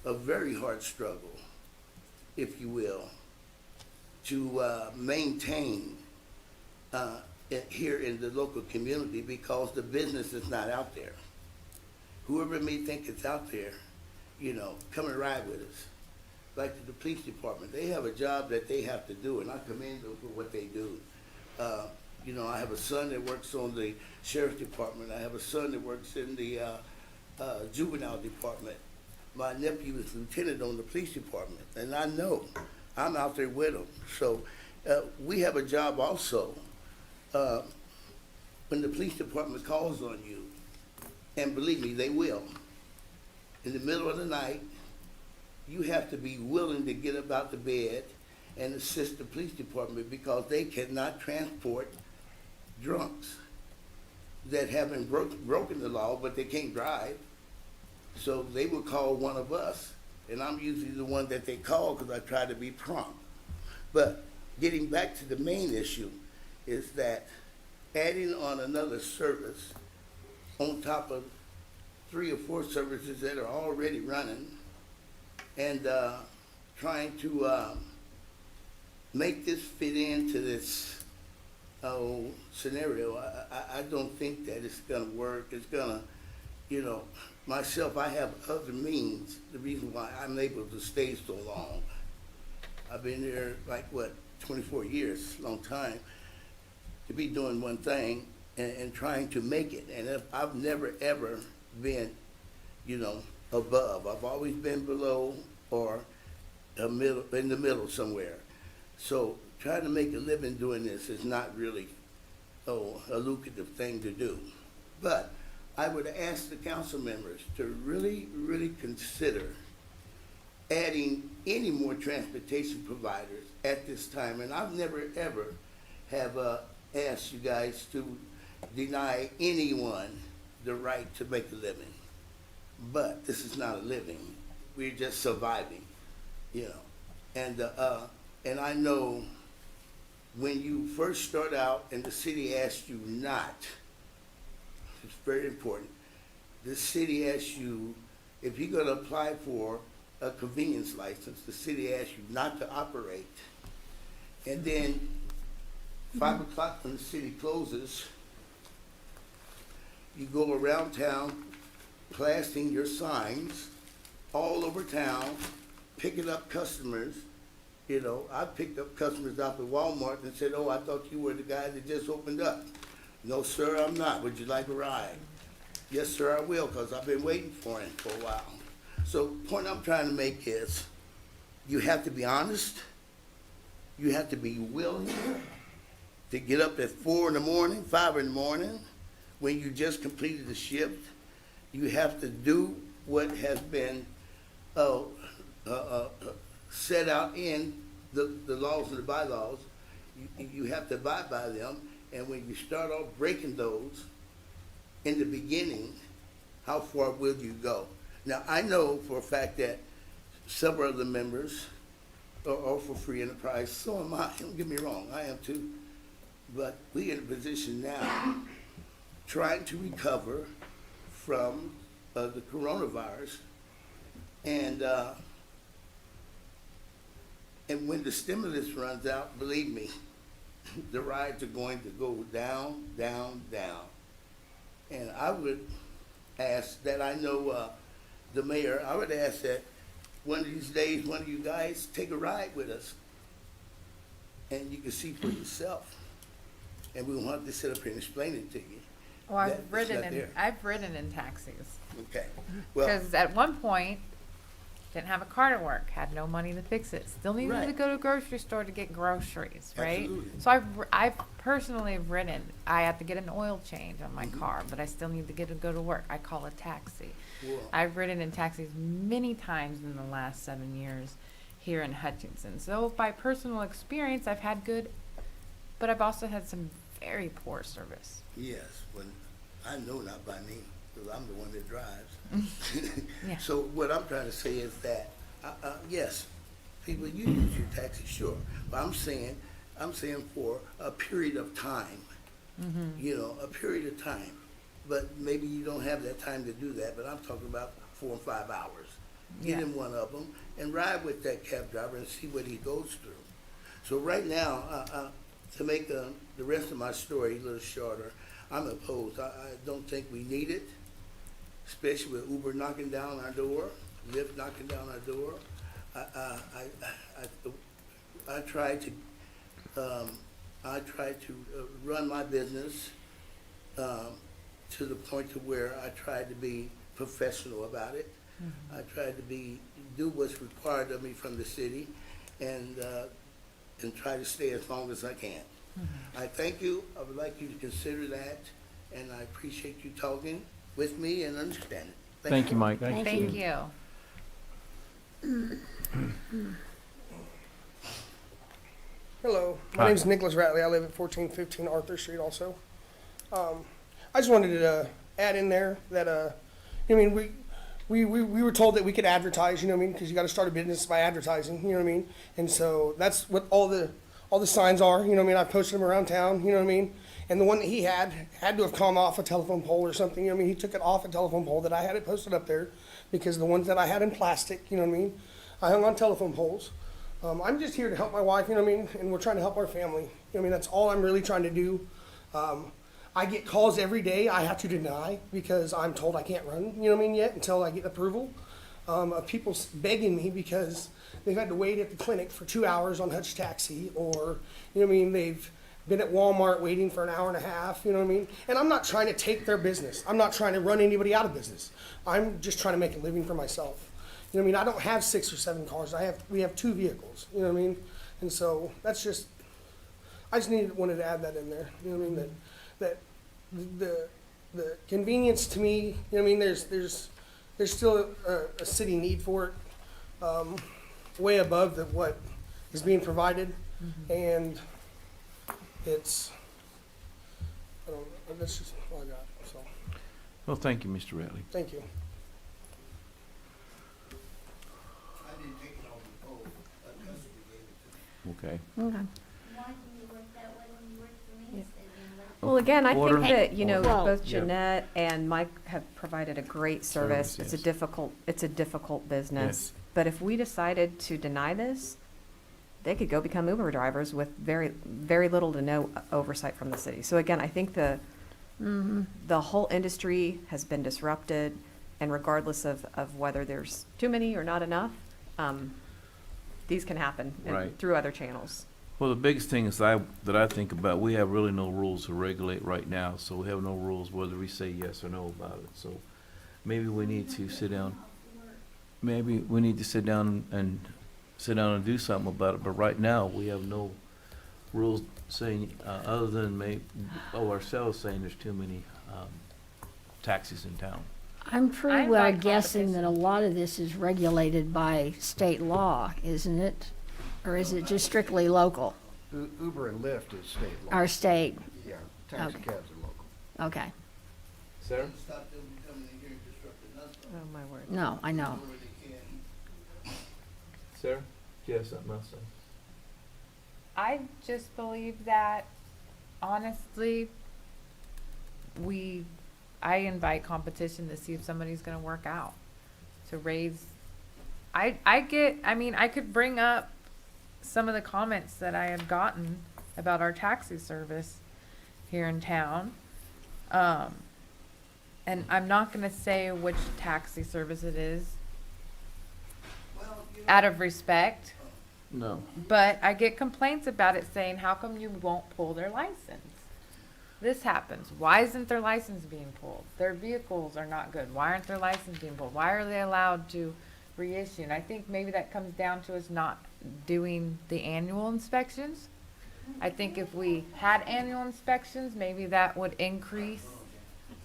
a very hard struggle, if you will, to maintain here in the local community because the business is not out there. Whoever may think it's out there, come and ride with us. Like the police department, they have a job that they have to do, and I commend them for what they do. I have a son that works on the sheriff's department. I have a son that works in the juvenile department. My nephew is lieutenant on the police department, and I know I'm out there with them. So we have a job also when the police department calls on you, and believe me, they will. In the middle of the night, you have to be willing to get up out the bed and assist the police department because they cannot transport drunks that haven't broken the law, but they can't drive. So they will call one of us, and I'm usually the one that they call because I try to be prompt. But getting back to the main issue is that adding on another service on top of 3 or 4 services that are already running and trying to make this fit into this scenario, I don't think that it's going to work. It's going to, myself, I have other means, the reason why I'm able to stay so long. I've been there like, 24 years, long time, to be doing one thing and trying to make it. And I've never, ever been, above. I've always been below or in the middle somewhere. So trying to make a living doing this is not really, a lucrative thing to do. But I would ask the council members to really, really consider adding any more transportation providers at this time. And I've never, ever have asked you guys to deny anyone the right to make a living. But this is not a living. We're just surviving, And I know when you first start out and the city asks you not, it's very important, the city asks you, if you're gonna apply for a convenience license, the city asks you not to operate. And then 5 o'clock when the city closes, you go around town plastering your signs all over town, picking up customers. I picked up customers out of Walmart and said, "Oh, I thought you were the guy that just opened up." "No, sir, I'm not. Would you like a ride?" "Yes, sir, I will, because I've been waiting for him for a while." So the point I'm trying to make is you have to be honest. You have to be willing to get up at 4 in the morning, 5 in the morning, when you just completed the shift. You have to do what has been set out in the laws and the bylaws. You have to abide by them. And when you start off breaking those in the beginning, how far will you go? Now, I know for a fact that several of the members are for free enterprise. So am I. Don't get me wrong. I am too. But we're in a position now trying to recover from the coronavirus. And when the stimulus runs out, believe me, the rides are going to go down, down, down. And I would ask that, I know the mayor, I would ask that one of these days, one of you guys take a ride with us. And you can see for yourself. And we won't have to sit up here and explain it to you. Well, I've ridden in taxis. Okay. Well, Because at one point, didn't have a car to work, had no money to fix it, still needed to Right. go to a grocery store to get groceries, right? Absolutely. So I've personally ridden. I have to get an oil change on my car, but I still need to go to work. I call a taxi. well, I've ridden in taxis many times in the last 7 years here in Hutchinson. So by personal experience, I've had good, but I've also had some very poor service. yes, when I know not by me, because I'm the one that drives. Yeah. So what I'm trying to say is that, yes, people, you use your taxi, sure, but I'm saying for a period of time, a period of time. But maybe you don't have that time to do that, but I'm talking about 4 and 5 hours. Get in one of them and ride with that cab driver and see what he goes through. So right now, to make the rest of my story a little shorter, I'm opposed. I don't think we need it, especially with Uber knocking down our door, Lyft knocking down our door. I try to run my business to the point to where I try to be professional about it. I try to do what's required of me from the city, and try to stay as long as I can. I thank you. I would like you to consider that, and I appreciate you talking with me and understanding. Thank you, Mike. Thank you. Hello, my name's Nicholas Ratley. I live at 1415 Arthur Street also. I just wanted to add in there that, we were told that we could advertise, because you got to start a business by advertising, And so that's what all the signs are, I posted them around town, And the one that he had to have come off a telephone pole or something, he took it off a telephone pole that I had it posted up there because the ones that I had in plastic, I hung on telephone poles. I'm just here to help my wife, and we're trying to help our family. That's all I'm really trying to do. I get calls every day I have to deny because I'm told I can't run, you know what I mean, yet until I get approval. Of people begging me because they've had to wait at the clinic for 2 hours on Hutch Taxi, or, you know what I mean, they've been at Walmart waiting for an hour and a half, you know what I mean? And I'm not trying to take their business. I'm not trying to run anybody out of business. I'm just trying to make a living for myself. You know what I mean? I don't have 6 or 7 cars. We have 2 vehicles, you know what I mean? And so that's just, I just wanted to add that in there, you know what I mean? That the convenience to me, you know what I mean, there's still a city need for it, way above what is being provided, and it's, I don't know, that's just all I got, so, Well, thank you, Mr. Rattley. thank you. I didn't take it off the pole, a customer gave it to me. Okay. Okay. Why do you work that way when you work for me instead of Well, again, I Order. think that, you know, Well- both Yeah. Jeanette and Mike have provided a great service. Service, It's a yes. it's a difficult business. Yes. But if we decided to deny this, they could go become Uber drivers with very, very little to no oversight from the city. So again, I think the whole industry has been disrupted, and regardless of whether there's too many or not enough, these can happen Right. through other channels. Well, the biggest thing is that I think about, we have really no rules to regulate right now, so we have no rules whether we say yes or no about it. So maybe we need to sit down. Maybe we need to sit down and do something about it. But right now, we have no rules saying, other than ourselves saying there's too many taxis in town. I'm pretty I well invite guessing that a lot of this is regulated by state law, isn't it? Or is it just strictly local? Uber and Lyft is state law. Our state? Yeah, taxi Okay. cabs are local. Okay. Sarah? Stop them from coming in here and disrupting us. Oh, my word. No, I know. Where they can. Sarah? Do you have something else to say? I just believe that, honestly, I invite competition to see if somebody's gonna work out, to raise, I mean, I could bring up some of the comments that I have gotten about our taxi service here in town. And I'm not gonna say which taxi service it is, out of respect. No. But I get complaints about it saying, how come you won't pull their license? This happens. Why isn't their license being pulled? Their vehicles are not good. Why aren't their license being pulled? Why are they allowed to reissue? And I think maybe that comes down to us not doing the annual inspections. I think if we had annual inspections, maybe that would increase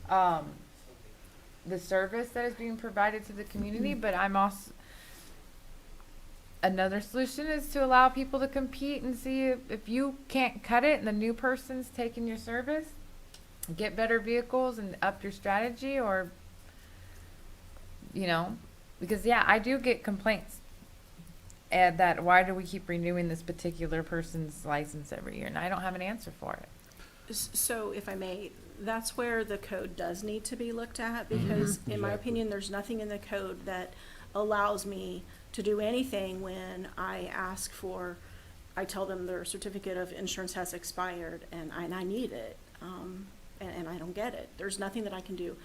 the service that is being provided to the community. But I'm also, another solution is to allow people to compete and see if you can't cut it and the new person's taking your service, get better vehicles and up your strategy, or, you know, because yeah, I do get complaints that why do we keep renewing this particular person's license every year, and I don't have an answer for it. So if I may, that's where the code does need to be looked at, because in my opinion, there's nothing in the code that allows me to do anything when I ask for, I tell them their certificate of insurance has expired and I need it, and I don't get it. There's nothing that I can do.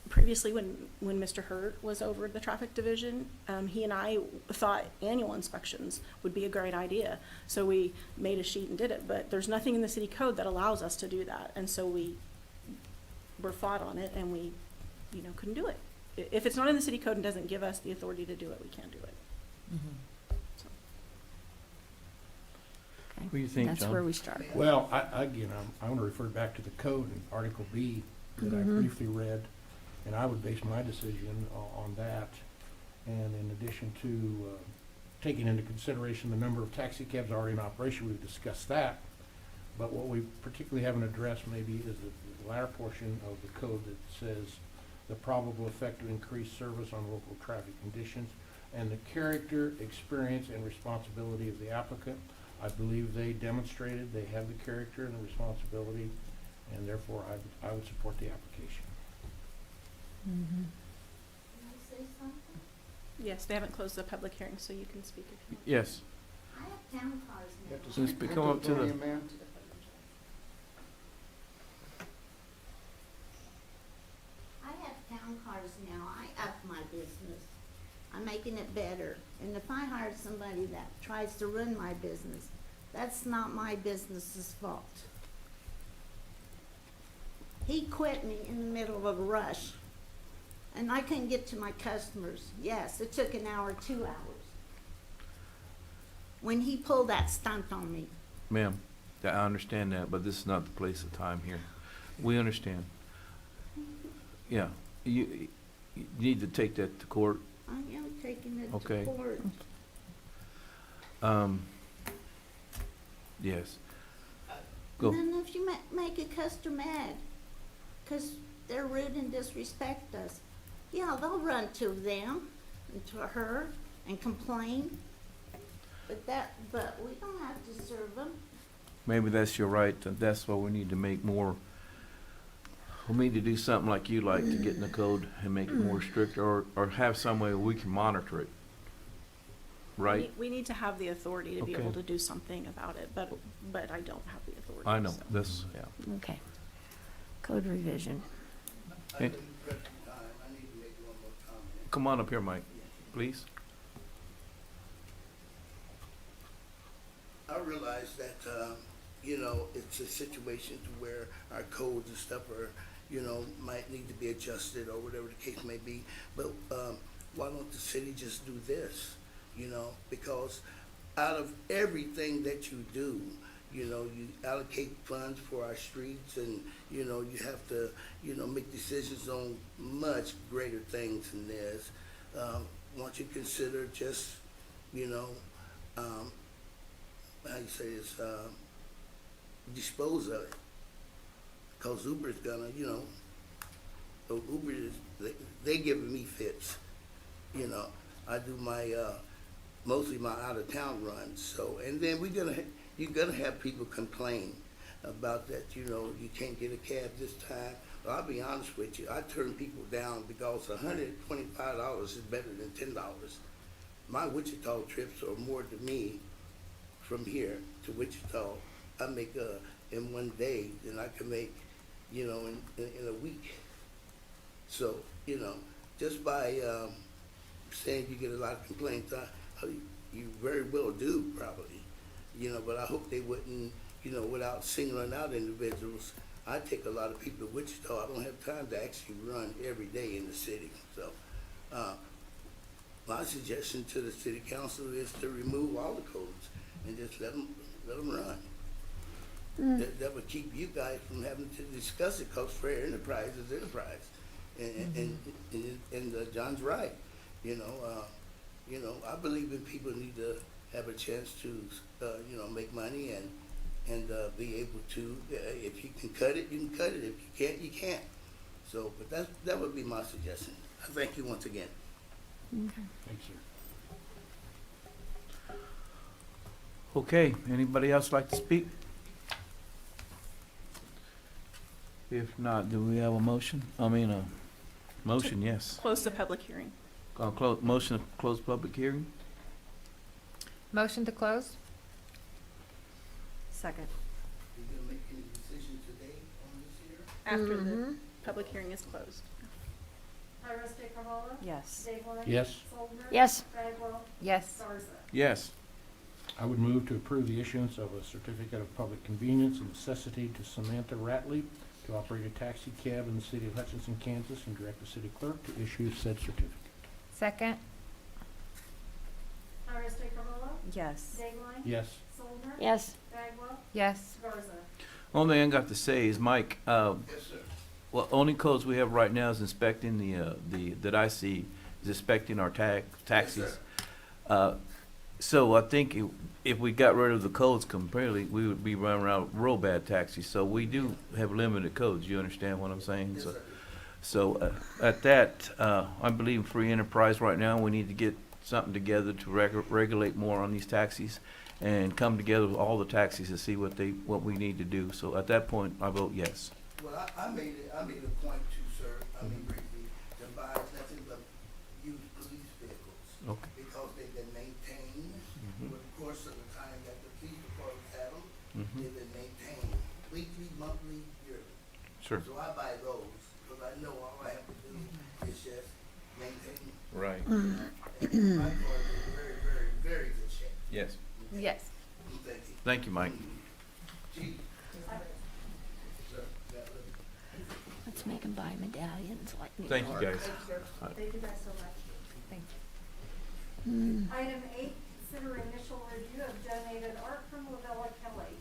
Previously, when Mr. Hurt was over the traffic division, he and I thought annual inspections would be a great idea. So we made a sheet and did it, but there's nothing in the city code that allows us to do that. And so we were fought on it, and we, couldn't do it. If it's not in the city code and doesn't give us the authority to do it, we can't do it. So. Okay. What do you think, That's John? where we start. Well, I want to refer back to the code in Article B that I briefly read, and I would base my decision on that. And in addition to taking into consideration the number of taxi cabs already in operation, we've discussed that. But what we particularly haven't addressed maybe is the latter portion of the code that says the probable effect of increased service on local traffic conditions and the character, experience, and responsibility of the applicant. I believe they demonstrated they have the character and the responsibility, and therefore I would support the application. Can I say something? Yes, they haven't closed the public hearing, so you can speak if you want. Yes. I have town cars now. Come up to the, now. I up my business. I'm making it better. And if I hire somebody that tries to run my business, that's not my business's fault. He quit me in the middle of a rush, and I couldn't get to my customers. Yes, it took an hour, 2 hours. When he pulled that stunt on me. Ma'am, I understand that, but this is not the place or time here. We understand. Yeah, you need to take that to court. I am taking it Okay. to court. Yes. Go. And then if you make a customer mad, because they're rude and disrespect us, yeah, they'll run to them and to her and complain. But we don't have to serve them. Maybe that's your right, and that's why we need to make more, we need to do something like you like to get in the code and make it more strict, or have some way we can monitor it. Right? We need to have the authority to be Okay. able to do something about it, but I don't have the authority. I know, so. that's, yeah. Okay. Code revision. I think the present time, I need to make one more comment. Come on up here, Mike, please. I realize that, it's a situation to where our codes and stuff are, might need to be adjusted or whatever the case may be. But why don't the city just do this? Because out of everything that you do, you allocate funds for our streets, and, you have to, make decisions on much greater things than this. Won't you consider just, how you say this, dispose of it? Because Uber's gonna, Uber is, they giving me fits. I do my, mostly my out-of-town runs, so, and then you're gonna have people complain about that, you can't get a cab this time. Well, I'll be honest with you, I turn people down because $125 is better than $10. My Wichita trips are more to me from here to Wichita. I make in one day than I can make, in a week. So, just by saying you get a lot of complaints, you very well do probably, but I hope they wouldn't, without singling out individuals. I take a lot of people to Wichita. I don't have time to actually run every day in the city. So my suggestion to the city council is to remove all the codes and just let them run. That would keep you guys from having to discuss it, because fair enterprise is enterprise. And John's right. I believe that people need to have a chance to, make money and be able to, if you can cut it, you can cut it. If you can't, you can't. So, but that would be my suggestion. I thank you once again. Thanks, sir. Okay, anybody else like to speak? If not, do we have a motion? Motion, yes. Close the public hearing. Motion to close public hearing? Motion to close? Second. Are you gonna make any decision today on this here? After the public hearing is closed. Iris De Carvalho? Yes. Dave Yes. Soldner? Yes. Bagwell? Yes. Garza? Yes. I would move to approve the issuance of a certificate of public convenience and necessity to Samantha Ratley to operate a taxi cab in the city of Hutchinson, Kansas, and direct the city clerk to issue said certificate. Second? Iris De Carvalho? Yes. Dave Yes. Soldner? Yes. Bagwell? Yes. Garza? Only thing I got to say is, Mike, Yes, sir. well, only codes we have right now is inspecting that I see, is inspecting our taxis. So I think if we got rid of the codes completely, we would be running around real bad taxis. So we do have limited codes. You understand what I'm saying? Yes, So, sir. so at that, I believe in free enterprise right now. We need to get something together to regulate more on these taxis, and come together with all the taxis to see what we need to do. So at that point, I vote yes. Well, I made a point to, sir, briefly, to buy nothing but used police vehicles. Okay. Because they've been maintained, over the course of the time that the police department had them, they've been maintained weekly, monthly, yearly. Sure. So I buy those, because I know all I have to do is just Right. I'm in very, very, very good shape. Yes. Yes. Thank you. Thank you, Mike. Gee. Let's make them buy medallions like New Thank you, York. guys. Thank you guys so much. Thank Item 8, consider initial review of donated art from Lavella Kelly.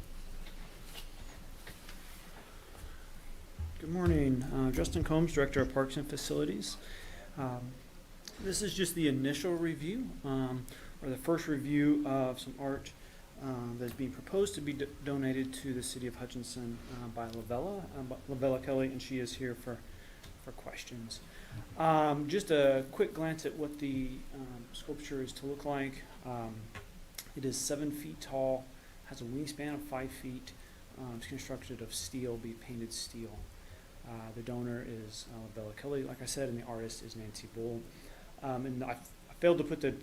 Good morning, Justin Combs, Director of Parks and Facilities. This is just the initial review, or the first review of some art that's being proposed to be donated to the city of Hutchinson by Lavella Kelly, and she is here for questions. Just a quick glance at what the sculpture is to look like. It is 7 feet tall, has a wingspan of 5 feet. It's constructed of steel, be painted steel. The donor is Lavella Kelly, like I said, and the artist is Nancy Bull. And I failed to put the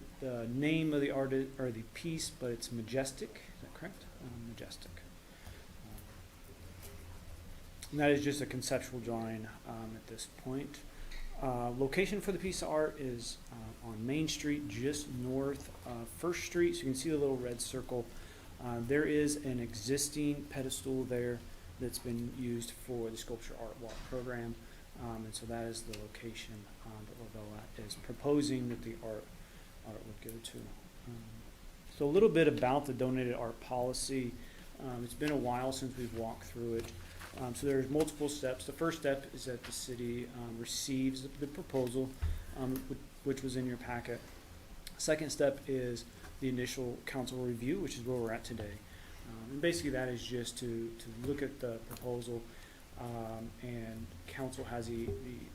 name of the artist or the piece, but it's Majestic. Is that correct? Majestic. And that is just a conceptual drawing at this point. Location for the piece of art is on Main Street, just north of First Street. So you can see the little red circle. There is an existing pedestal there that's been used for the Sculpture Art Walk program. And so that is the location that Lavella is proposing that the art would go to. So a little bit about the donated art policy. It's been a while since we've walked through it. So there's multiple steps. The first step is that the city receives the proposal, which was in your packet. Second step is the initial council review, which is where we're at today. And basically that is just to look at the proposal, and council has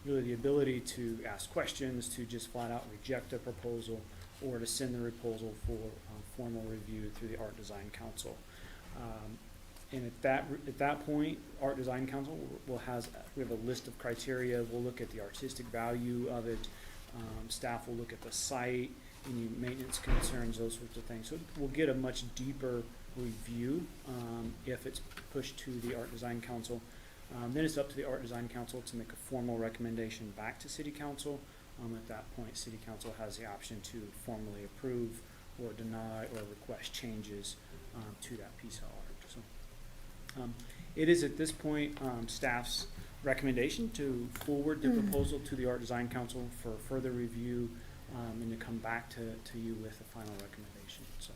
really the ability to ask questions, to just flat out reject a proposal, or to send the proposal for formal review through the Art Design Council. And at that point, Art Design Council we have a list of criteria. We'll look at the artistic value of it. Staff will look at the site, any maintenance concerns, those sorts of things. So we'll get a much deeper review if it's pushed to the Art Design Council. Then it's up to the Art Design Council to make a formal recommendation back to City Council. At that point, City Council has the option to formally approve or deny or request changes to that piece of art. So it is at this point staff's recommendation to forward the proposal to the Art Design Council for further review and to come back to you with a final recommendation. So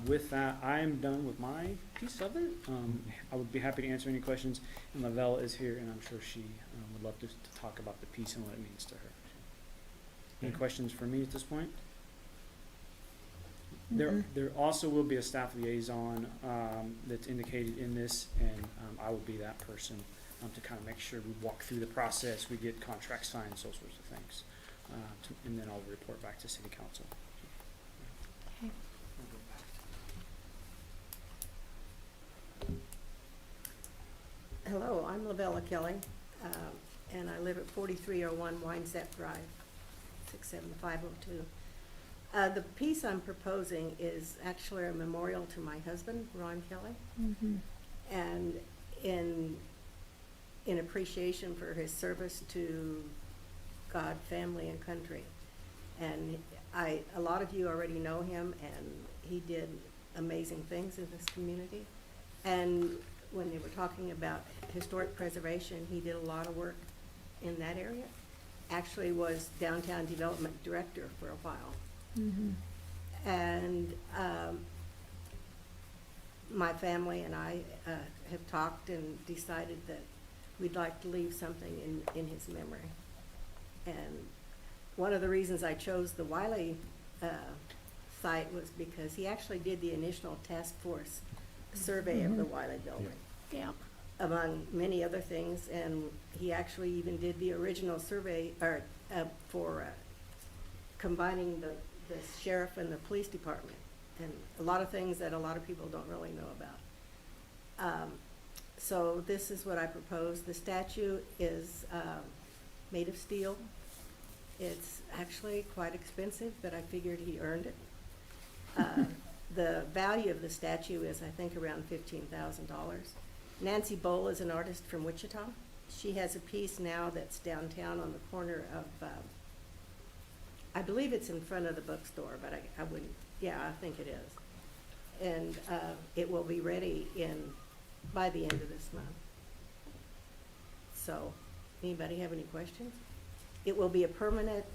with that, I'm done with my piece of it. I would be happy to answer any questions, and Lavelle is here, and I'm sure she would love to talk about the piece and what it means to her. Any questions for me at this point? There also will be a staff liaison that's indicated in this, and I will be that person to kind of make sure we walk through the process, we get contracts signed, those sorts of things, and then I'll report back to City Council. Okay. Hello, I'm Lavella Kelly, and I live at 4301 Winesap Drive, 67502. The piece I'm proposing is actually a memorial to my husband, Ron Kelly, and in appreciation for his service to God, family, and country. And a lot of you already know him, and he did amazing things in this community. And when they were talking about historic preservation, he did a lot of work in that area. Actually was downtown development director for a while. And my family and I have talked and decided that we'd like to leave something in his memory. And one of the reasons I chose the Wiley site was because he actually did the initial task force survey of the Wiley building. Yeah. Among many other things, and he actually even did the original survey for combining the sheriff and the police department, and a lot of things that a lot of people don't really know about. So this is what I propose. The statue is made of steel. It's actually quite expensive, but I figured he earned it. The value of the statue is, I think, around $15,000. Nancy Bowl is an artist from Wichita. She has a piece now that's downtown on the corner of I believe it's in front of the bookstore, but I wouldn't, yeah, I think it is. And it will be ready by the end of this month. So, anybody have any questions? It will be a permanent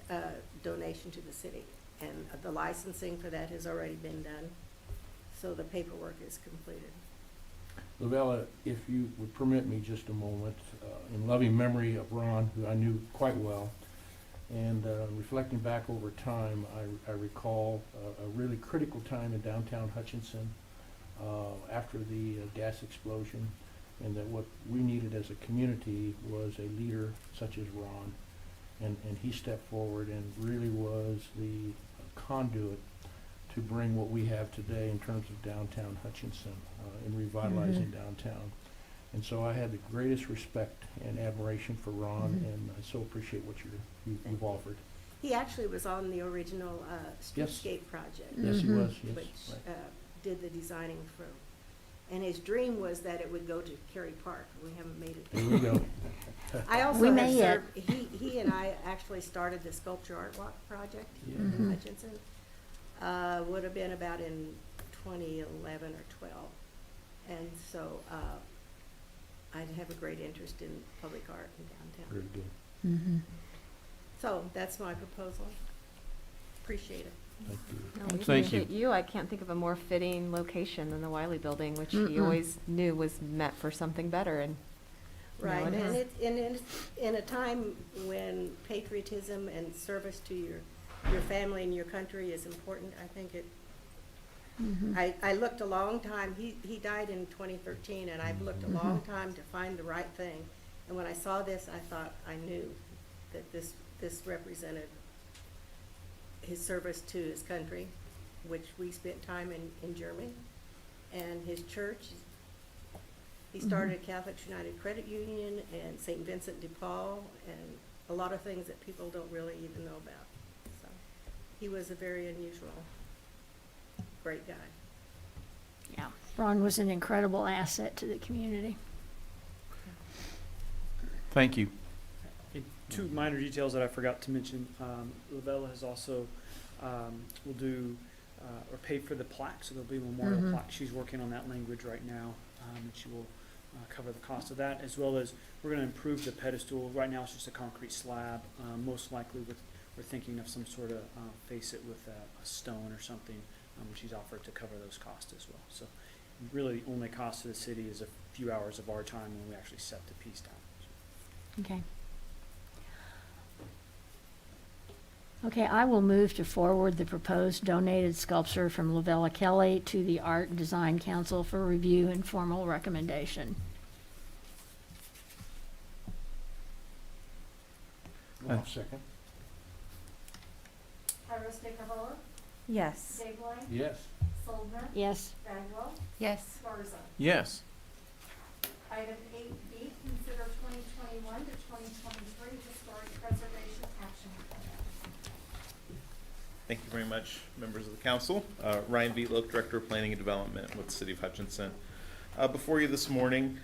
donation to the city, and the licensing for that has already been done, so the paperwork is completed. Lavella, if you would permit me just a moment, in loving memory of Ron, who I knew quite well, and reflecting back over time, I recall a really critical time in downtown Hutchinson after the gas explosion, and that what we needed as a community was a leader such as Ron. And he stepped forward and really was the conduit to bring what we have today in terms of downtown Hutchinson and revitalizing downtown. And so I had the greatest respect and admiration for Ron, and I so appreciate what you've offered. He actually was on the original streetscape project. Yes, he was, yes. Which right. did the designing for, and his dream was that it would go to Cary Park. We haven't made it there. There we go. I also We have may yet. served, he and I actually started the Sculpture Art Walk project in Hutchinson. Would have been about in 2011 or 12. And so I have a great interest in public art in Very downtown. good. Mm-hmm. So that's my proposal. Appreciate it. Thank you. No, we Thank you. appreciate you. I can't think of a more fitting location than the Wiley Building, which he always knew was meant for something better, and Right, now it and is. it's in a time when patriotism and service to your family and your country is important, I think it, I looked a long time, he died in 2013, and I've looked a long time to find the right thing. And when I saw this, I thought, I knew that this represented his service to his country, which we spent time in Germany, and his church. He started a Catholic United Credit Union and St. Vincent de Paul, and a lot of things that people don't really even know about. So he was a very unusual, great guy. Yeah. Ron was an incredible asset to the community. Thank you. And two minor details that I forgot to mention. Lavella has also will do or pay for the plaque, so there'll be a memorial plaque. She's working on that language right now, and she will cover the cost of that, as well as we're going to improve the pedestal. Right now it's just a concrete slab. Most likely we're thinking of some sort of face it with a stone or something, which she's offered to cover those costs as well. So really the only cost to the city is a few hours of our time when we actually set the piece down. Okay. Okay, I will move to forward the proposed donated sculpture from Lavella Kelly to the Art and Design Council for review and formal recommendation. I'll second. Iris DeCarlo, yes. Dave Yes. Soldner, Yes. Bagwell, Yes. Garza. Yes. Item 8B, consider 2021 to 2023 historic preservation action plan. Thank you very much, members of the council. Ryan Beatlook, Director of Planning and Development with the City of Hutchinson. Before you this morning,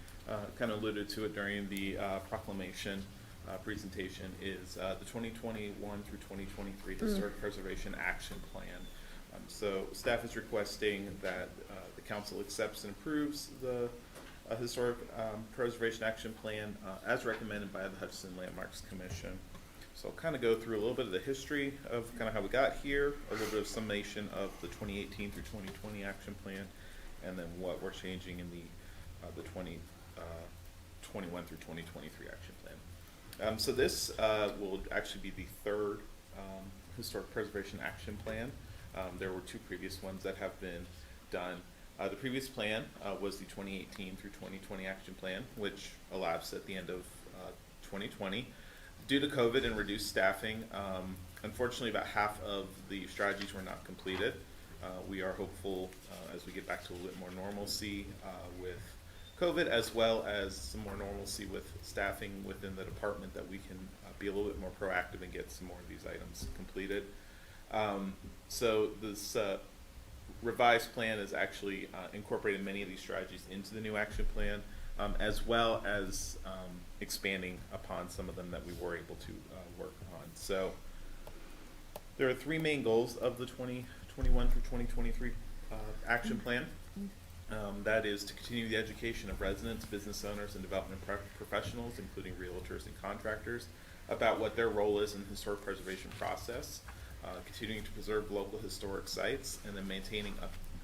kind of alluded to it during the proclamation presentation, is the 2021 through 2023 Historic Preservation Action Plan. So staff is requesting that the council accepts and approves the Historic Preservation Action Plan as recommended by the Hutchinson Landmarks Commission. So I'll kind of go through a little bit of the history of kind of how we got here, a little bit of summation of the 2018 through 2020 action plan, and then what we're changing in the 2021 through 2023 action plan. So this will actually be the third historic preservation action plan. There were two previous ones that have been done. The previous plan was the 2018 through 2020 action plan, which elapsed at the end of 2020. Due to COVID and reduced staffing, unfortunately about half of the strategies were not completed. We are hopeful as we get back to a little bit more normalcy with COVID, as well as some more normalcy with staffing within the department, that we can be a little bit more proactive and get some more of these items completed. So this revised plan has actually incorporated many of these strategies into the new action plan, as well as expanding upon some of them that we were able to work on. So There are three main goals of the 2021 through 2023 action plan. That is to continue the education of residents, business owners, and development professionals, including realtors and contractors, about what their role is in the historic preservation process, continuing to preserve local historic sites, and then maintaining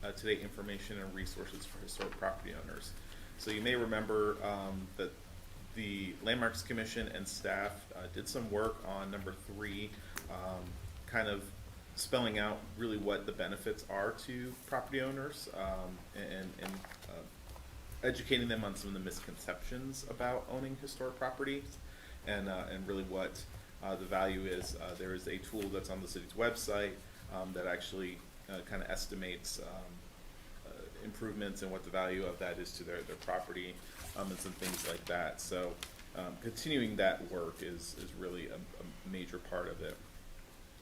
up-to-date information and resources for historic property owners. So you may remember that the Landmarks Commission and staff did some work on number 3, kind of spelling out really what the benefits are to property owners, and educating them on some of the misconceptions about owning historic properties, and really what the value is. There is a tool that's on the city's website that actually kind of estimates improvements and what the value of that is to their property, and some things like that. So continuing that work is really a major part of it.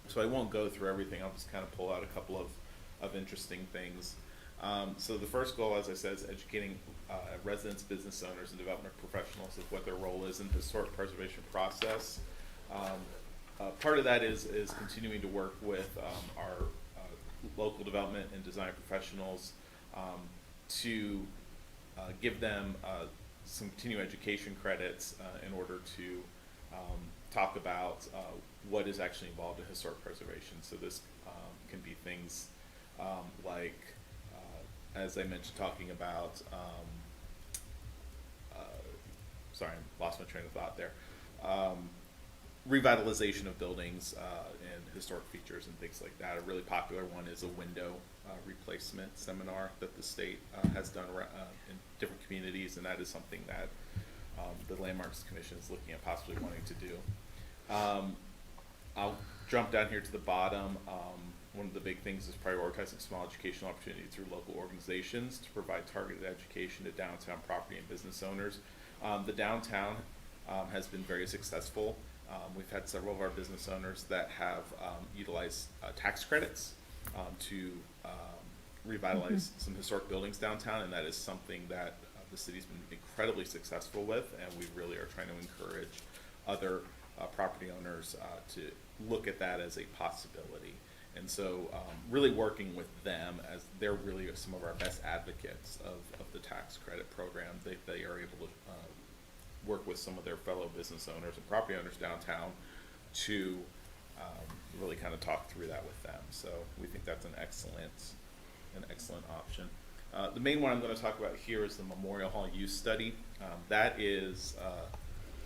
So I won't go through everything. I'll just kind of pull out a couple of interesting things. So the first goal, as I said, is educating residents, business owners, and development professionals of what their role is in the historic preservation process. Part of that is continuing to work with our local development and design professionals to give them some continuing education credits in order to talk about what is actually involved in historic preservation. So this can be things like, as I mentioned, talking about, sorry, I lost my train of thought there, revitalization of buildings and historic features and things like that. A really popular one is a window replacement seminar that the state has done in different communities, and that is something that the Landmarks Commission is looking at possibly wanting to do. I'll jump down here to the bottom. One of the big things is prioritizing small educational opportunities through local organizations to provide targeted education to downtown property and business owners. The downtown has been very successful. We've had several of our business owners that have utilized tax credits to revitalize some historic buildings downtown, and that is something that the city's been incredibly successful with, and we really are trying to encourage other property owners to look at that as a possibility. And so really working with them, as they're really some of our best advocates of the tax credit program. They are able to work with some of their fellow business owners and property owners downtown to really kind of talk through that with them. So we think that's an excellent option. The main one I'm going to talk about here is the Memorial Hall use study. That is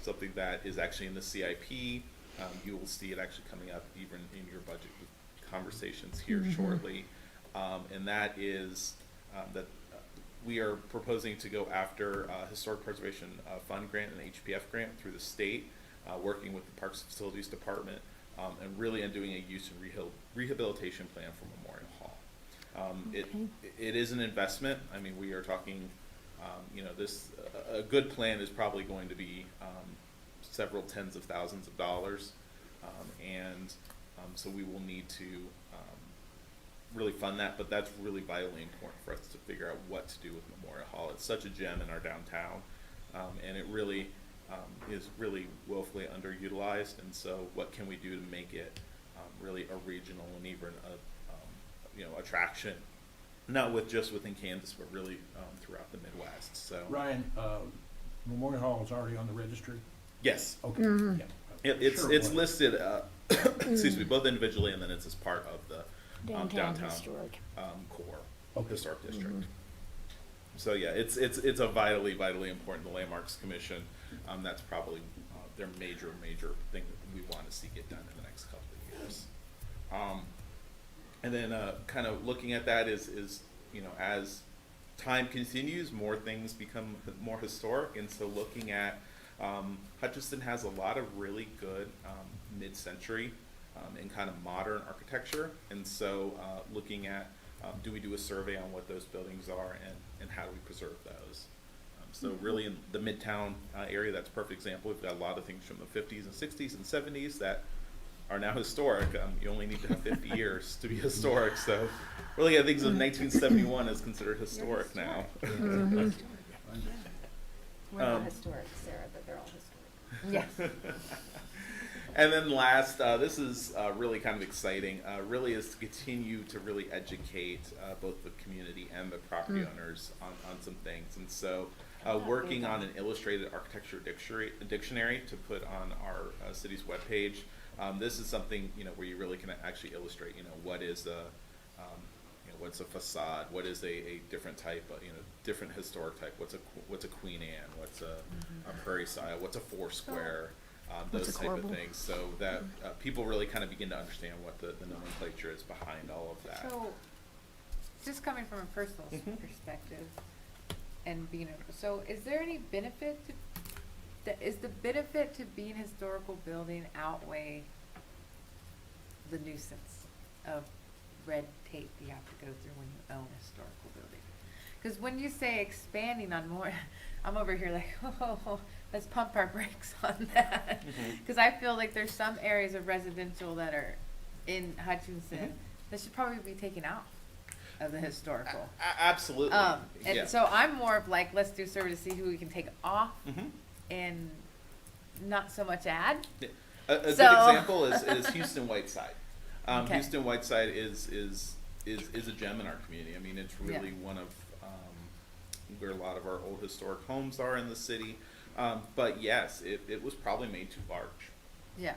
something that is actually in the CIP. You will see it actually coming up even in your budget conversations here shortly. And that is that we are proposing to go after a Historic Preservation Fund grant and HPF grant through the state, working with the Parks and Facilities Department, and really doing a use and rehabilitation plan for Memorial Hall. It is an investment. I mean, we are talking, a good plan is probably going to be several tens of thousands of dollars, so we will need to really fund that, but that's really vitally important for us to figure out what to do with Memorial Hall. It's such a gem in our downtown, and it really is really woefully underutilized, and so what can we do to make it really a regional and even a attraction, not just within Kansas, but really throughout the Midwest. So Ryan, Memorial Hall is already on the registry? Yes. Okay. Yeah. It's listed, excuse me, both individually, and then it's as part of the downtown historic core historic district. So yeah, it's a vitally important. The Landmarks Commission, that's probably their major thing that we want to see get done in the next couple of years. And then kind of looking at that is as time continues, more things become more historic, and so looking at Hutchinson has a lot of really good mid-century and kind of modern architecture, and so looking at do we do a survey on what those buildings are and how do we preserve those. So really in the Midtown area, that's a perfect example. We've got a lot of things from the 50s and 60s and 70s that are now historic. You only need to have 50 years to be historic. So really, I think 1971 is considered historic now. We're not historic, Sarah, but they're all historic. Yes. And then last, this is really kind of exciting, really is to continue to really educate both the community and the property owners on some things. And so working on an illustrated architecture dictionary to put on our city's webpage. This is something, where you really can actually illustrate, what is a, what's a facade, what is a different type of, different historic type, what's a Queen Anne, what's a prairie style, what's a Foursquare, those type of things, so that people really kind of begin to understand what the nomenclature is behind all of that. So, just coming from a personal perspective, and being so, is there any benefit to? Is the benefit to being a historical building outweigh the nuisance of red tape you have to go through when you own a historical building? Because when you say expanding on more, I'm over here like, oh, let's pump our brakes on that. Because I feel like there's some areas of residential that are in Hutchinson that should probably be taken out of the historical. Absolutely. And yeah. so I'm more of like, let's do survey to see who we can take off and not so much add. A good example is Houston Whiteside. Okay. Houston Whiteside is a gem in our community. I mean, it's really one of where a lot of our old historic homes are in the city. But yes, it was probably made too large. Yeah.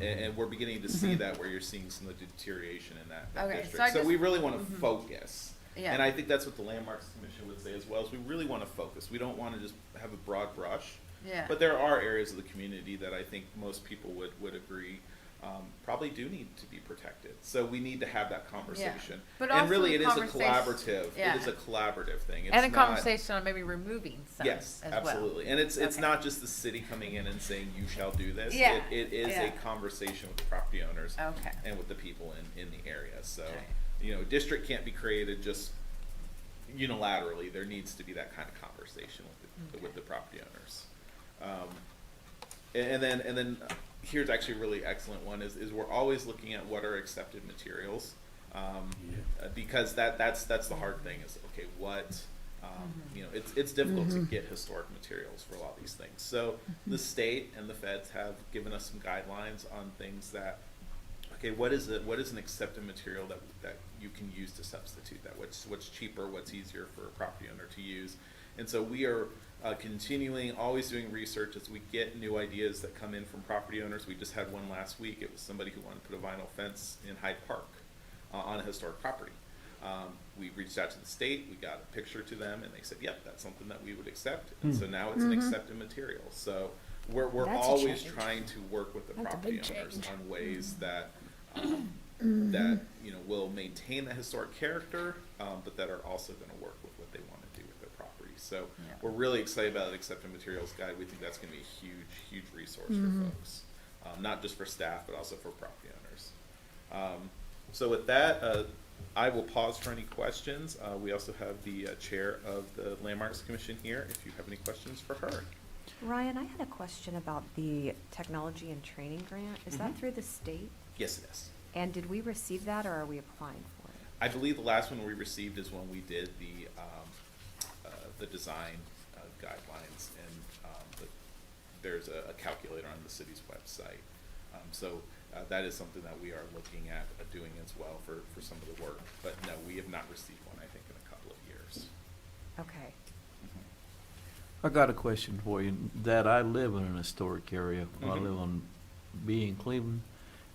And we're beginning to see that, where you're seeing some of the deterioration in that Okay, district. So we really want to focus. Yeah. And I think that's what the Landmarks Commission would say as well, is we really want to focus. We don't want to just have a broad brush. Yeah. But there are areas of the community that I think most people would agree probably do need to be protected. So we need to have that conversation. But and also really, it is a conversation- collaborative. yeah. It is a collaborative thing. It's and a not, conversation on maybe removing some yes, as absolutely. well. And it's Okay. not just the city coming in and saying you shall do this. Yeah. It is Yeah. a conversation with the property owners Okay. and with the people in the area. So Okay. district can't be created just unilaterally. There needs to be that kind of conversation with the property owners. And then here's actually a really excellent one is we're always looking at what are accepted materials, because that's the hard thing is, okay, what it's difficult to get historic materials for a lot of these things. So the state and the feds have given us some guidelines on things that, okay, what is an accepted material that you can use to substitute that? What's cheaper? What's easier for a property owner to use? And so we are continuing, always doing research as we get new ideas that come in from property owners. We just had one last week. It was somebody who wanted to put a vinyl fence in Hyde Park on a historic property. We reached out to the state, we got a picture to them, and they said, yep, that's something that we would accept. And so now it's an accepted material. So we're That's a always change. trying to work with the That's a property big owners change. on ways that that will maintain the historic character, but that are also going to work with what they want to do with their property. So we're really excited about the accepted materials guide. We think that's going to be a huge resource for folks, not just for staff, but also for property owners. So with that, I will pause for any questions. We also have the chair of the Landmarks Commission here, if you have any questions for her. Ryan, I had a question about the technology and training grant. Is that through the state? Yes, it is. And did we receive that, or are we applying for it? I believe the last one we received is when we did the design guidelines, and there's a calculator on the city's website. So that is something that we are looking at doing as well for some of the work. But no, we have not received one, I think, in a couple of years. Okay. I got a question for you. That I live in an historic area. I live on B in Cleveland,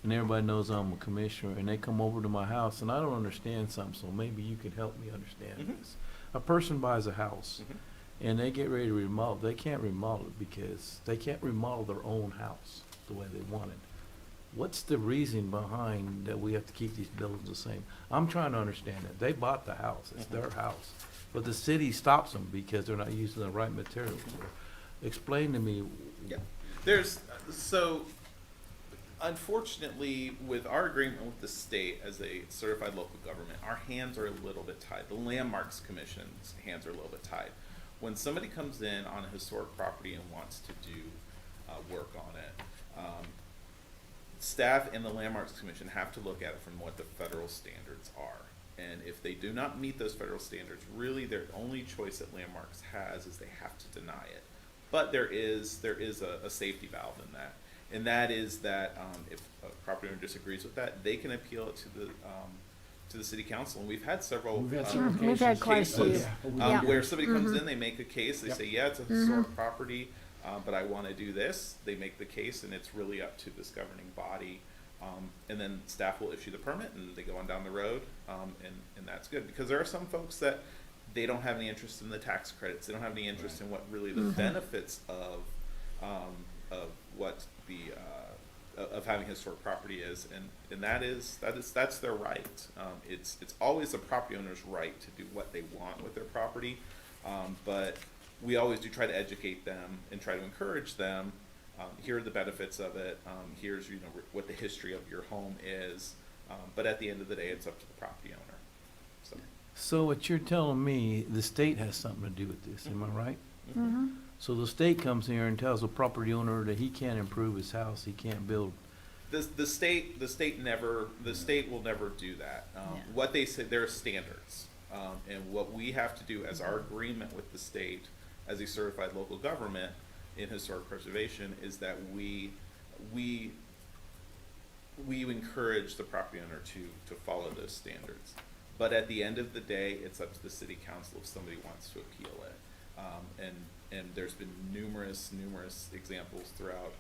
and everybody knows I'm a commissioner, and they come over to my house, and I don't understand something, so maybe you can help me understand this. A person buys a house, and they get ready to remodel. They can't remodel it because they can't remodel their own house the way they want it. What's the reason behind that we have to keep these buildings the same? I'm trying to understand it. They bought the house. It's their house. But the city stops them because they're not using the right materials. Explain to me. Yeah. So unfortunately, with our agreement with the state as a certified local government, our hands are a little bit tied. The Landmarks Commission's hands are a little bit tied. When somebody comes in on a historic property and wants to do work on it, staff and the Landmarks Commission have to look at it from what the federal standards are. And if they do not meet those federal standards, really their only choice that Landmarks has is they have to deny it. But there is a safety valve in that. And that is that, if a property owner disagrees with that, they can appeal it to the city council. And we've had several, We've had several We've had quite a cases, few. Yeah. where somebody comes in, they make a case, they Yep. say, yeah, it's a historic property, but I want to do this. They make the case, and it's really up to this governing body. And then staff will issue the permit, and they go on down the road, and that's good. Because there are some folks that they don't have any interest in the tax credits. They don't have any interest in what really the benefits of what the of having historic property is, and that's their right. It's always the property owner's right to do what they want with their property, but we always do try to educate them and try to encourage them. Here are the benefits of it. Here's what the history of your home is. But at the end of the day, it's up to the property owner. So what you're telling me, the state has something to do with this, am I right? Mm-hmm. So the state comes here and tells the property owner that he can't improve his house, he can't build. The state will never do that. What they say, there are standards, and what we have to do as our agreement with the state, as a certified local government in historic preservation, is that we encourage the property owner to follow those standards. But at the end of the day, it's up to the city council if somebody wants to appeal it. And there's been numerous examples throughout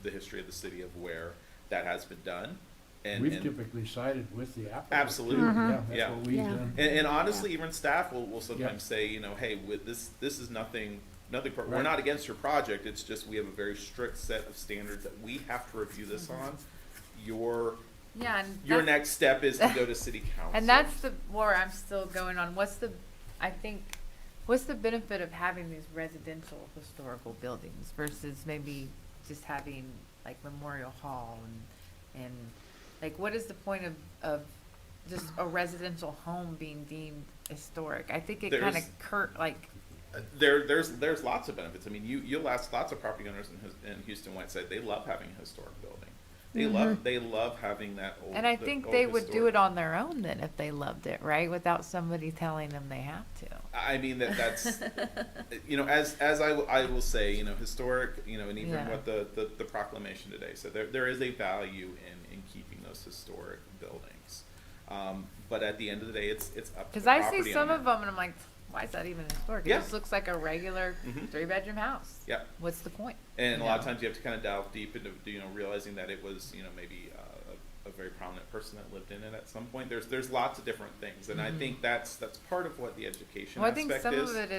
the history of the city of where that has been done. We've typically sided with the applicant. Absolutely. Yeah, that's Yeah. what we've done. And honestly, even staff will sometimes say, hey, with this is nothing, we're Right. not against your project, it's just we have a very strict set of standards that we have to review this on. Your next step is to go to city council. And that's where I'm still going on. What's the benefit of having these residential historical buildings versus maybe just having like Memorial Hall and like, what is the point of just a residential home being deemed historic? I think it kind of there's lots of benefits. I mean, you'll ask lots of property owners in Houston Whiteside, they love having a historic building. They love having that old. And I think they would do it on their own then if they loved it, right? Without somebody telling them they have to. I mean, that's, as I will say, historic, and even what the proclamation today said, there is a value in keeping those historic buildings. But at the end of the day, it's up to the property owner. Because I see some of them and I'm like, why is that even historic? It just looks like a regular 3-bedroom house. Yeah. What's the point? And a lot of times you have to kind of delve deep into, realizing that it was, maybe a very prominent person that lived in it at some point. There's lots of different things, and I think that's part of what the education aspect is. I think some of it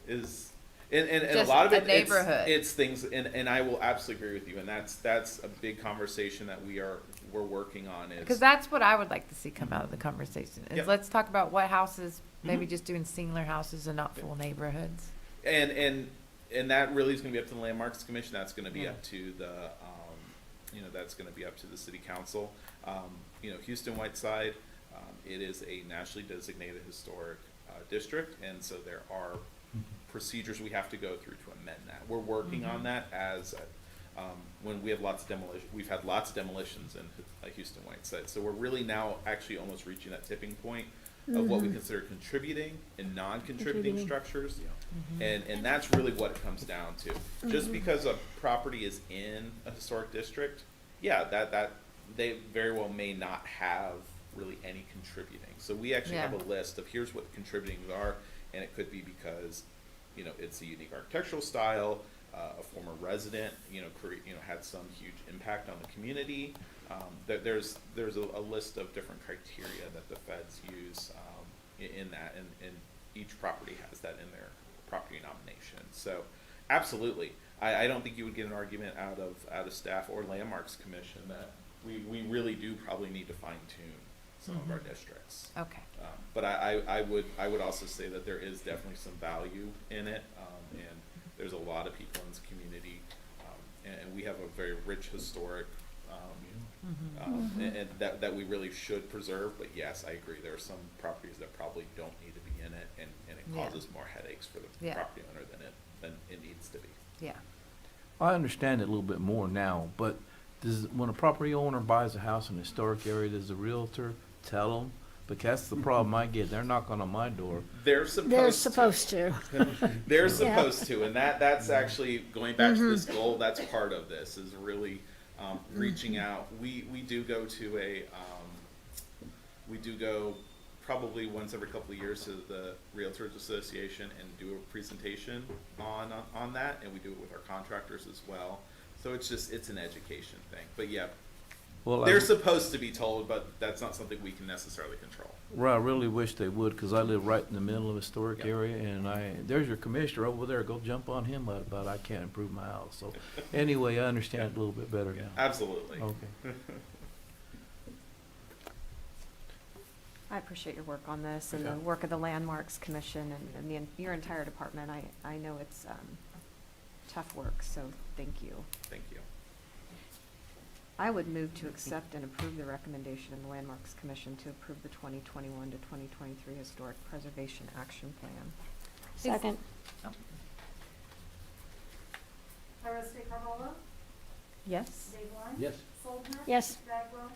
is and a lot of it, it's things, and I will absolutely agree with you, and that's a big conversation that we're working on. Because that's what I would like to see come out of the conversation. Is let's talk about what houses, maybe just doing singular houses and not full neighborhoods. And that really is going to be up to the Landmarks Commission. That's going to be up to the, that's going to be up to the city council. Houston Whiteside, it is a nationally designated historic district, and so there are procedures we have to go through to amend that. We're working on that as when we have we've had lots of demolitions in Houston Whiteside. So we're really now actually almost reaching that tipping point of what we consider contributing and non-contributing structures. And that's really what it comes down to. Just because a property is in a historic district, that they very well may not have really any contributing. So we actually have a list of here's what contributing are, and it could be because it's a unique architectural style, a former resident had some huge impact on the community. There's a list of different criteria that the feds use in that, and each property has that in their property nomination. So absolutely, I don't think you would get an argument out of staff or Landmarks Commission that we really do probably need to fine tune some of our districts. Okay. But I would also say that there is definitely some value in it, and there's a lot of people in this community, and we have a very rich historic, and that we really should preserve. But yes, I agree. There are some properties that probably don't need to be in it, and it causes more headaches for the property owner than it needs to be. Yeah. I understand it a little bit more now, but when a property owner buys a house in a historic area, does the realtor tell them? Because that's the problem I get. They're knocking on my door. They're supposed to. They're supposed to, and that's actually going back to this goal. That's part of this is really reaching out. We do go to we do go probably once every couple of years to the Realtors Association and do a presentation on that, and we do it with our contractors as well. So it's an education thing. But yeah, Well, they're supposed to be told, but that's not something we can necessarily control. Well, I really wish they would, because I live right in the middle of a historic Yep. area, and there's your commissioner over there, go jump on him, but I can't improve my house. So anyway, I understand it a little bit better now. Absolutely. Okay. I appreciate your work on this and Yeah. the work of the Landmarks Commission and your entire department. I know it's tough work, so thank you. Thank you. I would move to accept and approve the recommendation of the Landmarks Commission to approve the 2021 to 2023 Historic Preservation Action Plan. Second. Iris Carvalho? Yes? Dave Line? Yes. Soldner? Yes. Bagwell?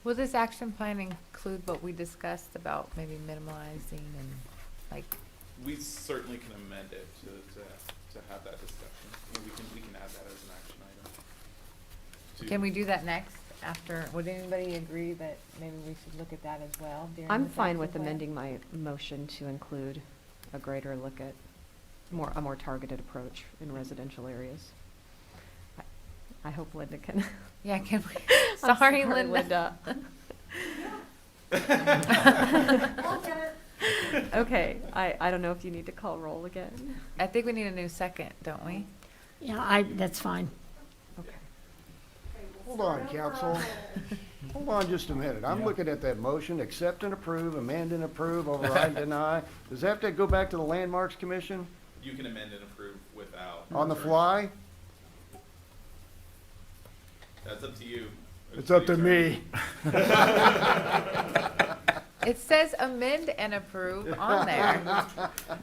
Will this action plan include what we discussed about maybe minimalizing and like, We certainly can amend it to have that discussion. And we can add that as an action item. to- can we do that next after, would anybody agree that maybe we should look at that as well during I'm this fine action with plan? amending my motion to include a greater look at a more targeted approach in residential areas. I hope Linda can. Yeah, can we? I'm Sorry, Linda. We'll get it. Okay, I don't know if you need to call roll again. I think we need a new second, don't we? Yeah, that's fine. Okay. Okay, Hold we'll on, start over council. Hold on just a minute. I'm Yeah. looking at that motion, accept and approve, amend and approve, override and deny. Does that have to go back to the Landmarks Commission You can amend and approve without. on the fly? That's up to you. It's up to me. It says amend and approve on there.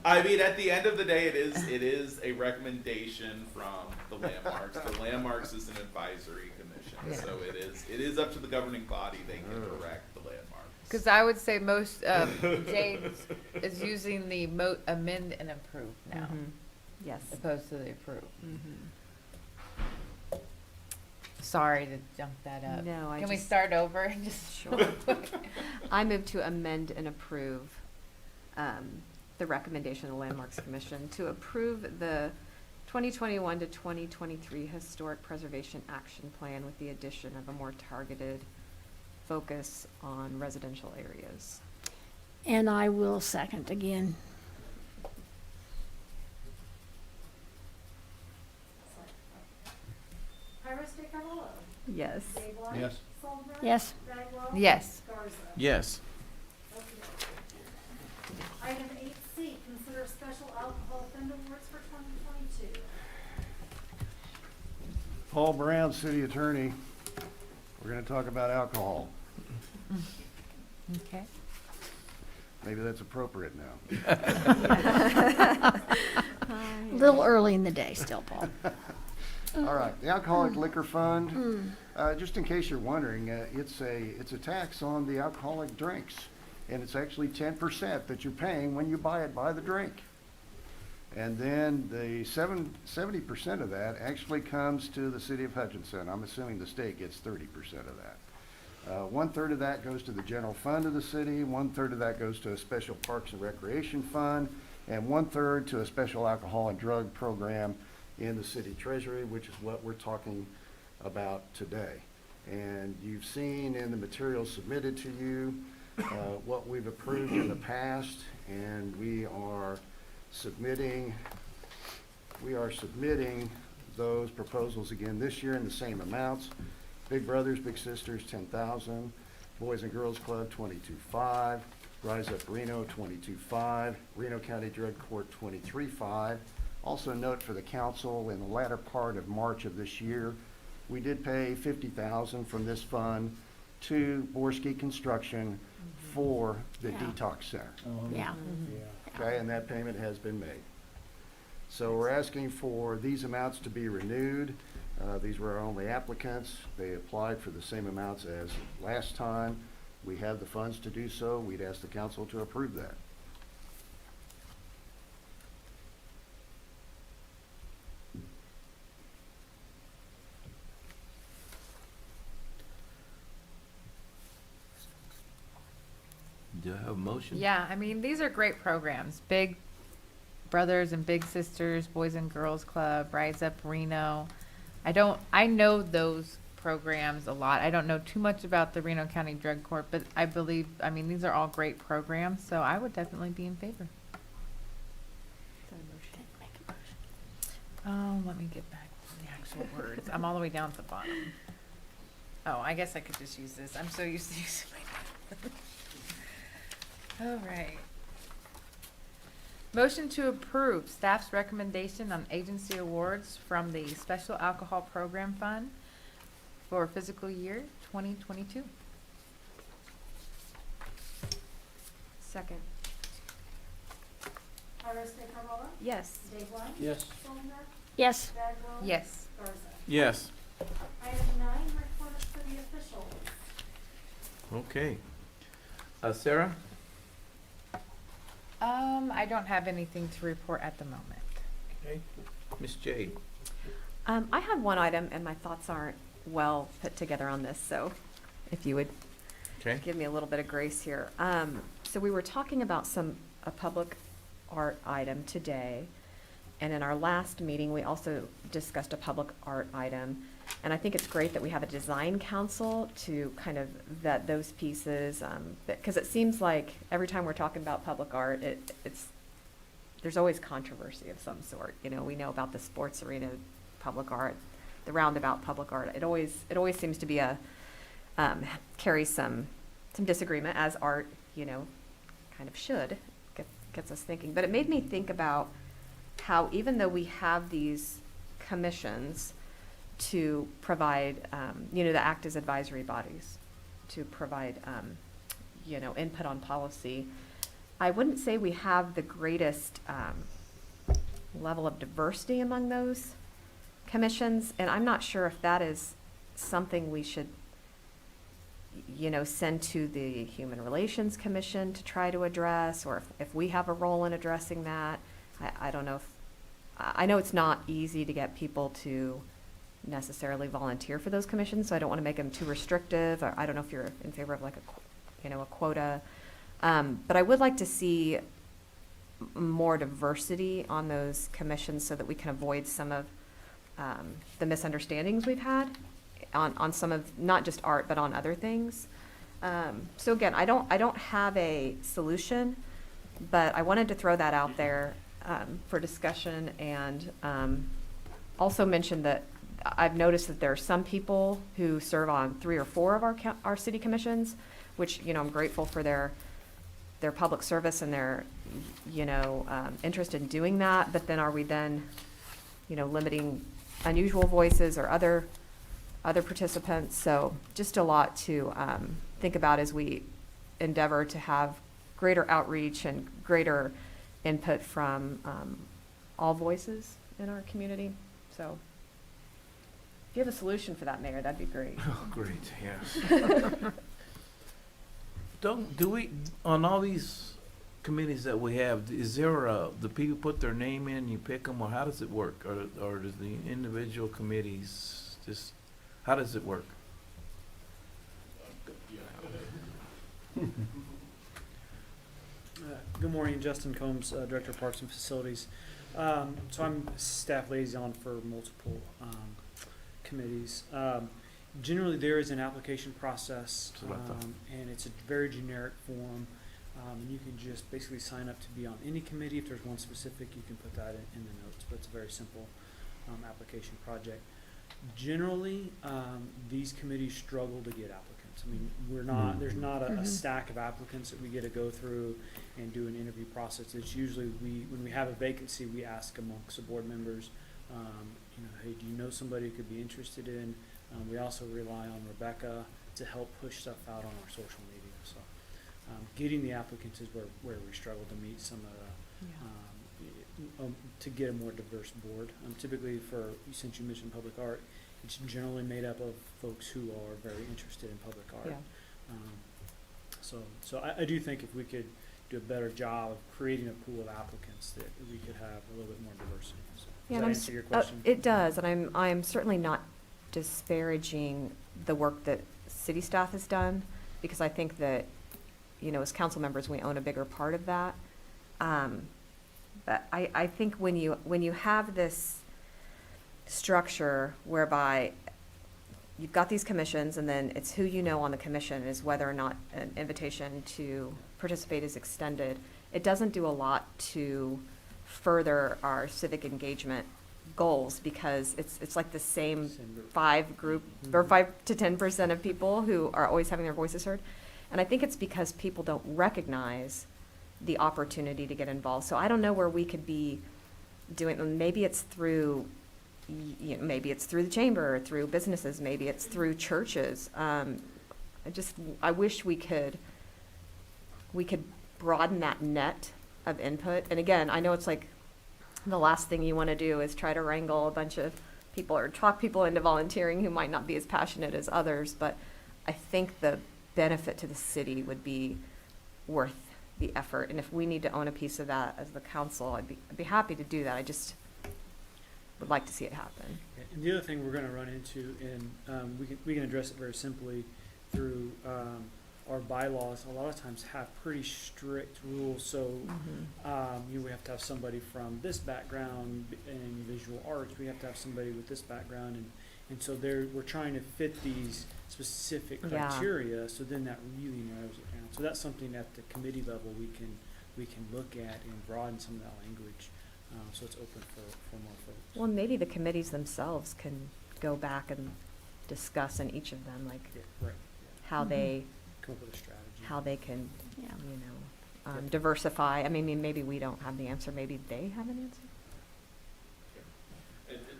I mean, at the end of the day, it is a recommendation from the Landmarks. The Landmarks is an advisory commission, Yeah. so it is up to the governing body. They can direct the Landmarks. Because I would say most, James is using the amend and approve now, Mhm. Yes. opposed to the approve. Mhm. Sorry to jump that up. No, I Can we just- start over and just? Sure. I move to amend and approve the recommendation of the Landmarks Commission to approve the 2021 to 2023 Historic Preservation Action Plan with the addition of a more targeted focus on residential areas. And I will second again. Iris Carvalho? Yes. Dave Line? Yes. Soldner? Yes. Bagwell? Yes. Garza? Yes. Okay. Item 8C, consider special alcohol offender awards for 2022. Paul Brown, City Attorney. We're gonna talk about alcohol. Okay. Maybe that's appropriate now. A little early in the day still, Paul. All right, the Alcoholic Liquor Fund, just in case you're wondering, it's a tax on the alcoholic drinks. And it's actually 10% that you're paying when you buy it by the drink. And then the 70% of that actually comes to the city of Hutchinson. I'm assuming the state gets 30% of that. 1/3 of that goes to the general fund of the city, 1/3 of that goes to a special parks and recreation fund, and 1/3 to a special alcohol and drug program in the city treasury, which is what we're talking about today. And you've seen in the materials submitted to you what we've approved in the past, and we are submitting those proposals again this year in the same amounts. Big Brothers Big Sisters, 10,000. Boys and Girls Club, 22.5. Rise Up Reno, 22.5. Reno County Drug Court, 23.5. Also note for the council, in the latter part of March of this year, we did pay $50,000 from this fund to Borski Construction for the detox center. Yeah. Okay, and that payment has been made. So we're asking for these amounts to be renewed. These were our only applicants. They applied for the same amounts as last time. We have the funds to do so. We'd ask the council to approve that. Do I have a motion? Yeah, I mean, these are great programs. Big Brothers and Big Sisters, Boys and Girls Club, Rise Up Reno. I know those programs a lot. I don't know too much about the Reno County Drug Court, but I mean, these are all great programs, so I would definitely be in favor. Oh, let me get back to the actual words. I'm all the way down at the bottom. Oh, I guess I could just use this. I'm so used to using my All right. Motion to approve staff's recommendation on agency awards from the Special Alcohol Program Fund for fiscal year 2022. Second. Iris Carvalho? Yes. Dave Ryan? Yes. Soldner? Yes. Bagwell? Yes. Garza? Yes. Item 9, report of city officials. Okay. Sarah? I don't have anything to report at the moment. Okay. Ms. Jade? I had one item, and my thoughts aren't well put together on this, so if you would Okay. give me a little bit of grace here. So we were talking about a public art item today, and in our last meeting, we also discussed a public art item. And I think it's great that we have a design council to kind of vet those pieces, because it seems like every time we're talking about public art, there's always controversy of some sort. You know, we know about the sports arena public art, the roundabout public art. It always seems to be carries some disagreement, as art, you know, kind of should, gets us thinking. But it made me think about how, even though we have these commissions to provide, that act as advisory bodies, to provide, input on policy, I wouldn't say we have the greatest level of diversity among those commissions, and I'm not sure if that is something we should, send to the Human Relations Commission to try to address, or if we have a role in addressing that. I don't know I know it's not easy to get people to necessarily volunteer for those commissions, so I don't want to make them too restrictive, or I don't know if you're in favor of like a quota. But I would like to see more diversity on those commissions so that we can avoid some of the misunderstandings we've had on some of, not just art, but on other things. So again, I don't have a solution, but I wanted to throw that out there for discussion, and also mention that I've noticed that there are some people who serve on 3 or 4 of our city commissions, which, I'm grateful for their public service and their, interest in doing that. But then are we then, limiting unusual voices or other participants? So just a lot to think about as we endeavor to have greater outreach and greater input from all voices in our community. So if you have a solution for that, Mayor, that'd be great. Oh, great, yes. Do we, on all these committees that we have, is there the people put their name in, you pick them, or how does it work? Or does the individual committees just, how does it work? Good morning, Justin Combs, Director of Parks and Facilities. So I'm staff liaison for multiple committees. Generally, there is an application process, and it's a very generic form. And you can just basically sign up to be on any committee. If there's one specific, you can put that in the notes, but it's a very simple application project. Generally, these committees struggle to get applicants. I mean, there's not a stack of applicants that we get to go through and do an interview process. It's usually when we have a vacancy, we ask amongst the board members, hey, do you know somebody who could be interested in? We also rely on Rebecca to help push stuff out on our social media. So getting the applicants is where we struggle to meet some of the, to get a more diverse board. Typically since you mentioned public art, it's generally made up of folks who are very interested in public art. Yeah. So I do think if we could do a better job of creating a pool of applicants, that we could have a little bit more diversity. So, does that answer your question? It does, and I'm certainly not disparaging the work that city staff has done, because I think that you know, as council members, we own a bigger part of that. But I think when you have this structure whereby you've got these commissions, and then it's who you know on the commission is whether or not an invitation to participate is extended, it doesn't do a lot to further our civic engagement goals, because it's like the same or 5 to 10% of people who are always having their voices heard. And I think it's because people don't recognize the opportunity to get involved. So I don't know where we could be doing, maybe it's through, you know, maybe it's through the chamber, or through businesses, maybe it's through churches. I wish we could broaden that net of input. And again, I know it's like the last thing you want to do is try to wrangle a bunch of people or talk people into volunteering who might not be as passionate as others, but I think the benefit to the city would be worth the effort. And if we need to own a piece of that as the council, I'd be happy to do that. I just would like to see it happen. And the other thing we're going to run into, and we can address it very simply through our bylaws. A lot of times have pretty strict rules. So you know, we have to have somebody from this background in visual arts. We have to have somebody with this background, and so we're trying to fit these specific criteria. So then that really narrows it down. So that's something at the committee level we can look at and broaden some of that language. So it's open for more folks. Well, maybe the committees themselves can go back and discuss in each of them, like how they come up with a strategy, how they can, you know, diversify. I mean, maybe we don't have the answer. Maybe they have an answer.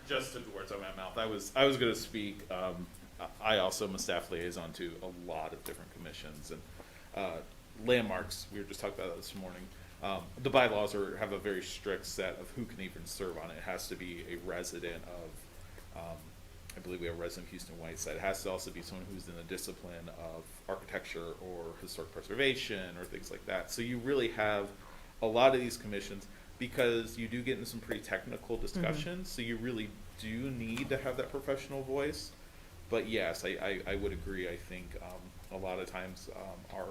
Just took the words out of my mouth. I was going to speak. I also am a staff liaison to a lot of different commissions, and landmarks. We were just talking about that this morning. The bylaws have a very strict set of who can even serve on it. It has to be a resident of, I believe we have a resident of Houston Whiteside. It has to also be someone who's in the discipline of architecture or historic preservation or things like that. So you really have a lot of these commissions, because you do get into some pretty technical discussions. So you really do need to have that professional voice. But yes, I would agree. I think a lot of times our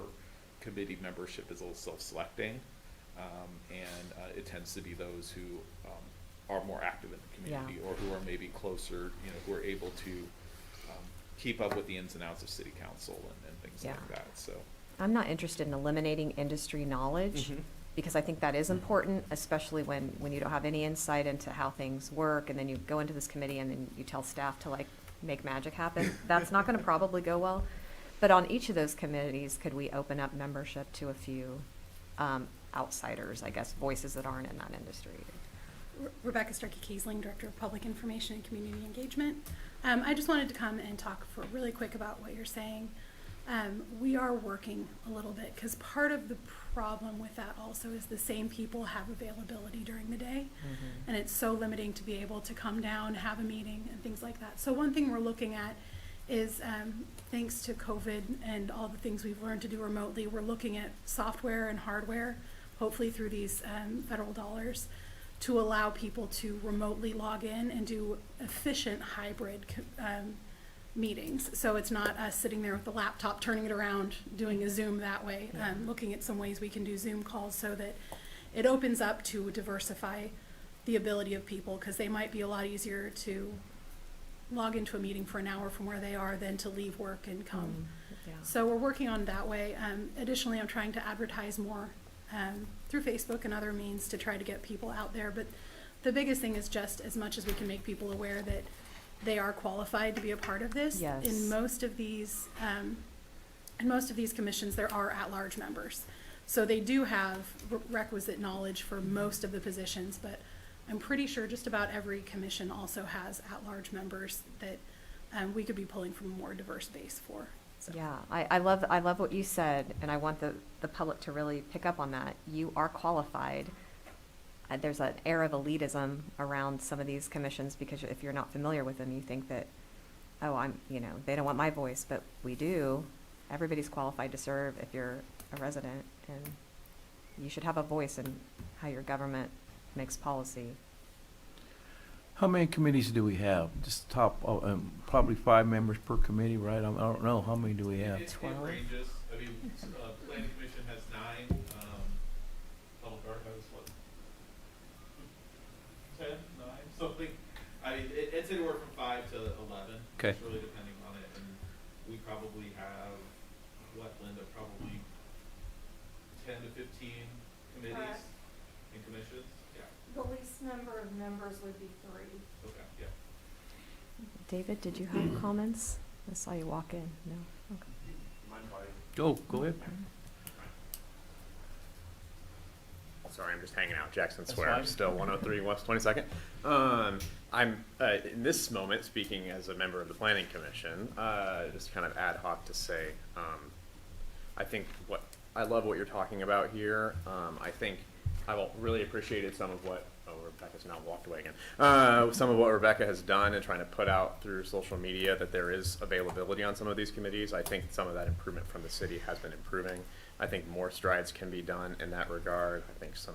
committee membership is a little self-selecting. And it tends to be those who are more active in the community, or who are maybe closer, you know, who are able to keep up with the ins and outs of city council and things like that. So I'm not interested in eliminating industry knowledge, because I think that is important, especially when you don't have any insight into how things work, and then you go into this committee and then you tell staff to like make magic happen. That's not going to probably go well. But on each of those committees, could we open up membership to a few outsiders, I guess, voices that aren't in that industry? Rebecca Starkey-Kiesling, Director of Public Information and Community Engagement. I just wanted to come and talk for really quick about what you're saying. We are working a little bit, because part of the problem with that also is the same people have availability during the day, and it's so limiting to be able to come down, have a meeting, and things like that. So one thing we're looking at is, thanks to COVID and all the things we've learned to do remotely, we're looking at software and hardware, hopefully through these federal dollars, to allow people to remotely log in and do efficient hybrid meetings. So it's not us sitting there with the laptop, turning it around, doing a Zoom that way, looking at some ways we can do Zoom calls, so that it opens up to diversify the ability of people, because they might be a lot easier to log into a meeting for an hour from where they are than to leave work and come. So we're working on that way. Additionally, I'm trying to advertise more through Facebook and other means to try to get people out there. But the biggest thing is just as much as we can make people aware that they are qualified to be a part of this. In most of these commissions, there are at-large members. So they do have requisite knowledge for most of the positions, but I'm pretty sure just about every commission also has at-large members that we could be pulling from a more diverse base for. So. Yeah, I love what you said, and I want the public to really pick up on that. You are qualified. There's an air of elitism around some of these commissions, because if you're not familiar with them, you think that, oh, they don't want my voice, but we do. Everybody's qualified to serve if you're a resident, and you should have a voice in how your government makes policy. How many committees do we have? Just top, probably 5 members per committee, right? I don't know. How many do we have? It ranges. I I mean, planning commission has 9, public art has what? 10, 9, something. I mean, it's anywhere from 5 to 11. Okay. It's really depending on it, and we probably have, what, Linda, probably 10 to 15 committees Correct. and commissions? Yeah, The least number of members would be 3. okay, yeah. David, did you have comments? I saw you walk in. No? Okay. Go ahead. Sorry, I'm just hanging out. Jackson That's Square, fine. still 103 West 22nd. I'm in this moment speaking as a member of the Planning Commission, just kind of ad hoc to say, I think I love what you're talking about here. I think I really appreciated some of what Rebecca's now walked away again. Some of what Rebecca has done in trying to put out through social media that there is availability on some of these committees. I think some of that improvement from the city has been improving. I think more strides can be done in that regard. I think some,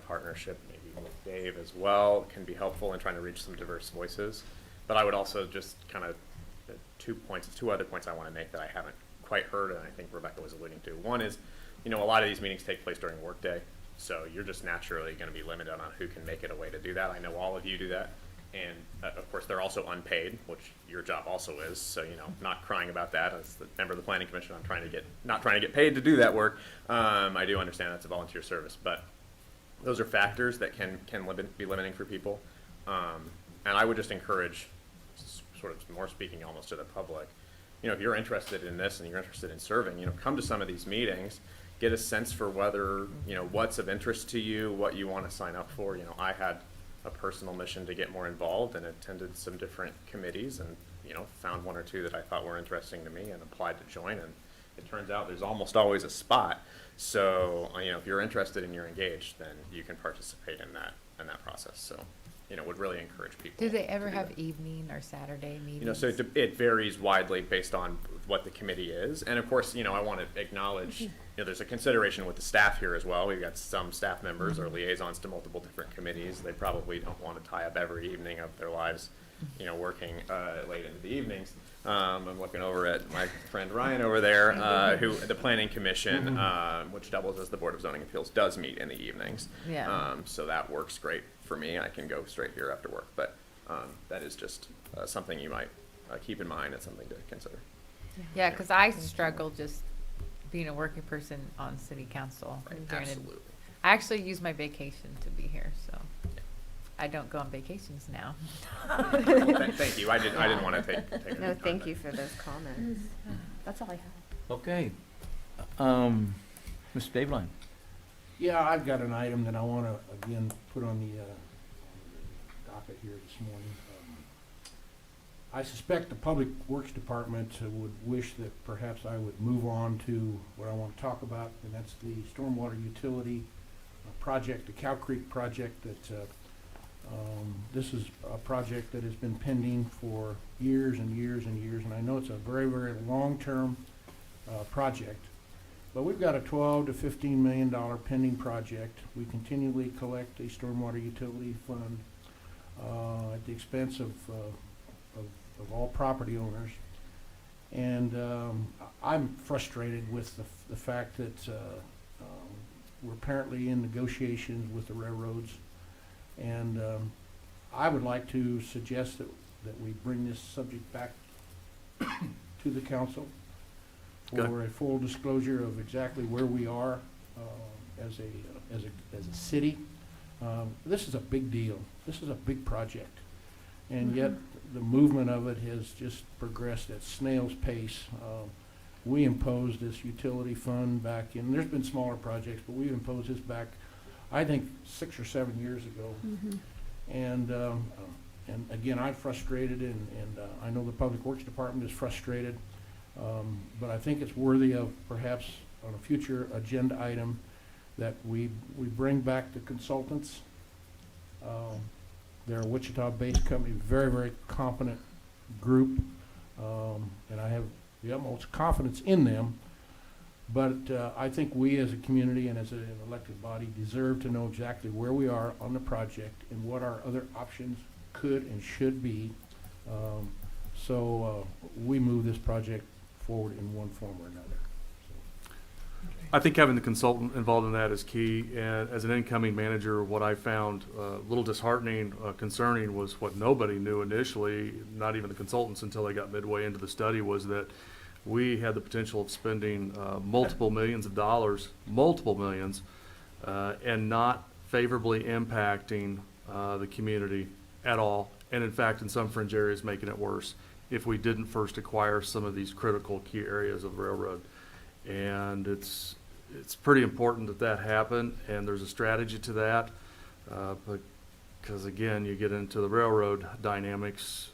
partnership maybe with Dave as well can be helpful in trying to reach some diverse voices. But I would also just kind of two other points I want to make that I haven't quite heard, and I think Rebecca was alluding to. One is, a lot of these meetings take place during workday. So you're just naturally going to be limited on who can make it a way to do that. I know all of you do that. And of course, they're also unpaid, which your job also is. So, not crying about that. As the member of the Planning Commission, I'm not trying to get paid to do that work. I do understand that's a volunteer service, but those are factors that can be limiting for people. And I would just encourage, sort of more speaking almost to the public, if you're interested in this and you're interested in serving, come to some of these meetings. Get a sense for whether, what's of interest to you, what you want to sign up for. I had a personal mission to get more involved and attended some different committees and, found 1 or 2 that I thought were interesting to me and applied to join. And it turns out there's almost always a spot. So, if you're interested and you're engaged, then you can participate in that process. So, would really encourage people. Do they ever to do have that. evening or Saturday meetings? So it varies widely based on what the committee is. And of course, I want to acknowledge, there's a consideration with the staff here as well. We've got some staff members or liaisons to multiple different committees. They probably don't want to tie up every evening of their lives, working late into the evenings. I'm looking over at my friend Ryan over there, who the Planning Commission, which doubles as the Board of Zoning Appeals, does meet in the evenings. Yeah. So that works great for me. I can go straight here after work, but that is just something you might keep in mind. It's something to consider. Yeah, because I struggle just being a working person on city council. Right, Granted, absolutely. I actually use my vacation to be here, so I don't go on vacations now. Thank you. I didn't want to take it. No, thank you for those comments. That's all I have. Okay. Mr. Dave Line. Yeah, I've got an item that I want to, again, put on the docket here this morning. I suspect the Public Works Department would wish that perhaps I would move on to what I want to talk about, and that's the stormwater utility project, the Cow Creek project. That this is a project that has been pending for years and years and years, and I know it's a very, very long-term project. But we've got a $12 to $15 million pending project. We continually collect a stormwater utility fund at the expense of all property owners. And I'm frustrated with the fact that we're apparently in negotiations with the railroads. And I would like to suggest that we bring this subject back to the council for a full disclosure of exactly where we are as a city. This is a big deal. This is a big project. And yet the movement of it has just progressed at snail's pace. We imposed this utility fund back in, there's been smaller projects, but we imposed this back, I think, 6 or 7 years ago. And again, I'm frustrated, and I know the Public Works Department is frustrated. But I think it's worthy of perhaps on a future agenda item that we bring back the consultants. They're a Wichita-based company, very, very competent group, and I have the utmost confidence in them. But I think we as a community and as an elected body deserve to know exactly where we are on the project and what our other options could and should be. So we move this project forward in one form or another. So I think having the consultant involved in that is key, and as an incoming manager, what I found a little disheartening, concerning was what nobody knew initially, not even the consultants until they got midway into the study, was that we had the potential of spending multiple millions of dollars, multiple millions, and not favorably impacting the community at all, and in fact, in some fringe areas, making it worse if we didn't first acquire some of these critical key areas of railroad. And it's pretty important that that happen, and there's a strategy to that, but because again, you get into the railroad dynamics,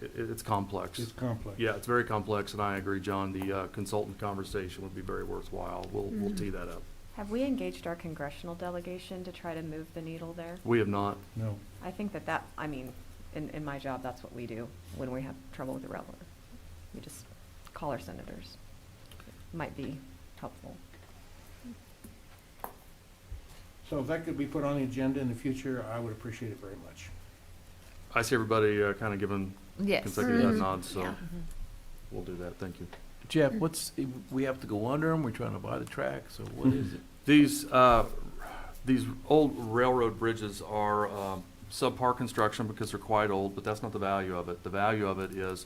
it's complex. It's complex. Yeah, it's very complex, and I agree, John, the consultant conversation would be very worthwhile. We'll tee that up. Have we engaged our congressional delegation to try to move the needle there? We have not. No. I think that, I mean, in my job, that's what we do when we have trouble with the railroad. We just call our senators. Might be helpful. So if that could be put on the agenda in the future, I would appreciate it very much. I see everybody kind of giving Yes. consecutive head nods, so Yeah. we'll do that. Thank you. Jeff, we have to go under them, we're trying to buy the tracks, or what is it? These old railroad bridges are subpar construction because they're quite old, but that's not the value of it. The value of it is,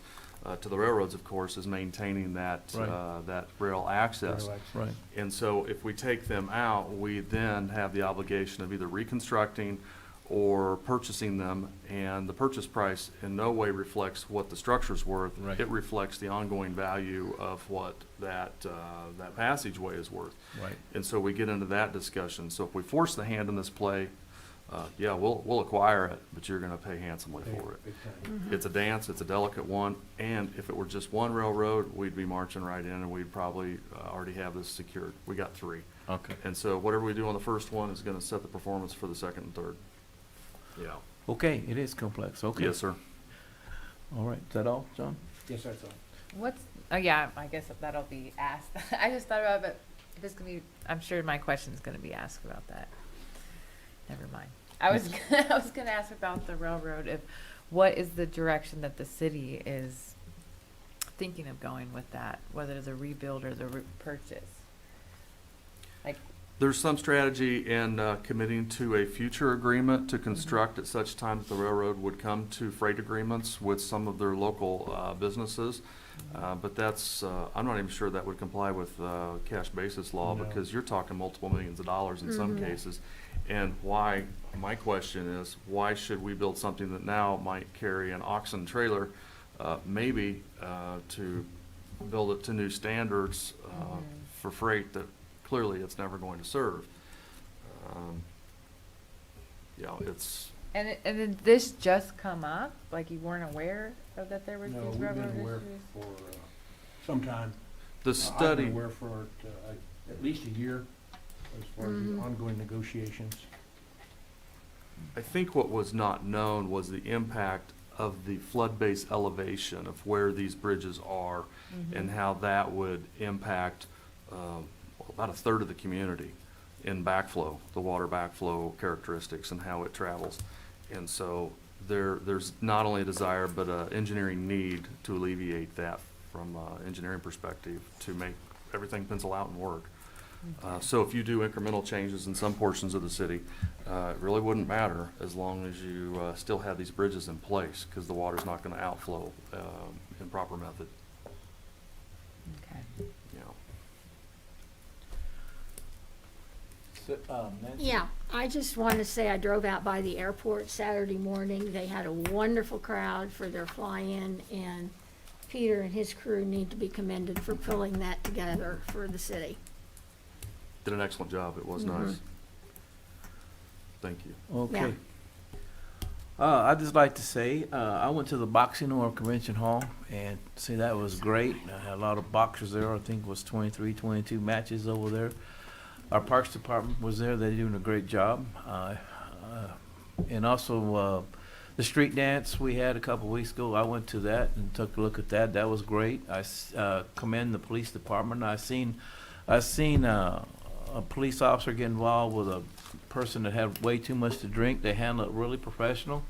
to the railroads, of course, is maintaining that, Right. that rail access. Right. And so if we take them out, we then have the obligation of either reconstructing or purchasing them, and the purchase price in no way reflects what the structure's worth. Right. It reflects the ongoing value of what that passageway is worth. Right. And so we get into that discussion. So if we force the hand in this play, yeah, we'll acquire it, but you're gonna pay handsomely for it. Big time. It's a dance, it's a delicate one, and if it were just one railroad, we'd be marching right in, and we'd probably already have this secured. We got 3. Okay. And so whatever we do on the first one is gonna set the performance for the second and third. Yeah. Okay, it is complex, okay. Yes, sir. All right, is that all, John? Yes, that's all. What's, oh yeah, I guess that'll be asked. I just thought about it, if it's gonna be, I'm sure my question's gonna be asked about that. Never mind. I was gonna ask about the railroad, what is the direction that the city is thinking of going with that, whether the rebuild or the purchase? Like, There's some strategy in committing to a future agreement to construct at such time that the railroad would come to freight agreements with some of their local businesses. But that's, I'm not even sure that would comply with cash basis law, No. because you're talking multiple millions of dollars in some cases. And why, my question is, why should we build something that now might carry an oxen trailer, maybe to build it to new standards for freight that clearly it's never going to serve? Yeah, it's, and did this just come up? Like you weren't aware of that there was No, these we've been railroad aware issues? for some time. the I've study. been aware for at least a year as far as the ongoing negotiations. I think what was not known was the impact of the flood base elevation of where these bridges are and how that would impact about a third of the community in backflow, the water backflow characteristics and how it travels. And so there's not only a desire but an engineering need to alleviate that from an engineering perspective to make everything pencil out and work. So if you do incremental changes in some portions of the city, it really wouldn't matter as long as you still have these bridges in place, because the water's not going to outflow in proper method. Okay. Yeah. Nancy? Yeah, I just wanted to say I drove out by the airport Saturday morning. They had a wonderful crowd for their fly-in, and Peter and his crew need to be commended for pulling that together for the city. Did an excellent job. It was nice. Thank you. Okay. I'd just like to say, I went to the Boxing or Convention Hall, and see, that was great. I had a lot of boxers there. I think it was 23, 22 matches over there. Our Parks Department was there. They're doing a great job. And also, the street dance we had a couple weeks ago, I went to that and took a look at that. That was great. I commend the police department. I seen a police officer get involved with a person that had way too much to drink. They handled it really professional.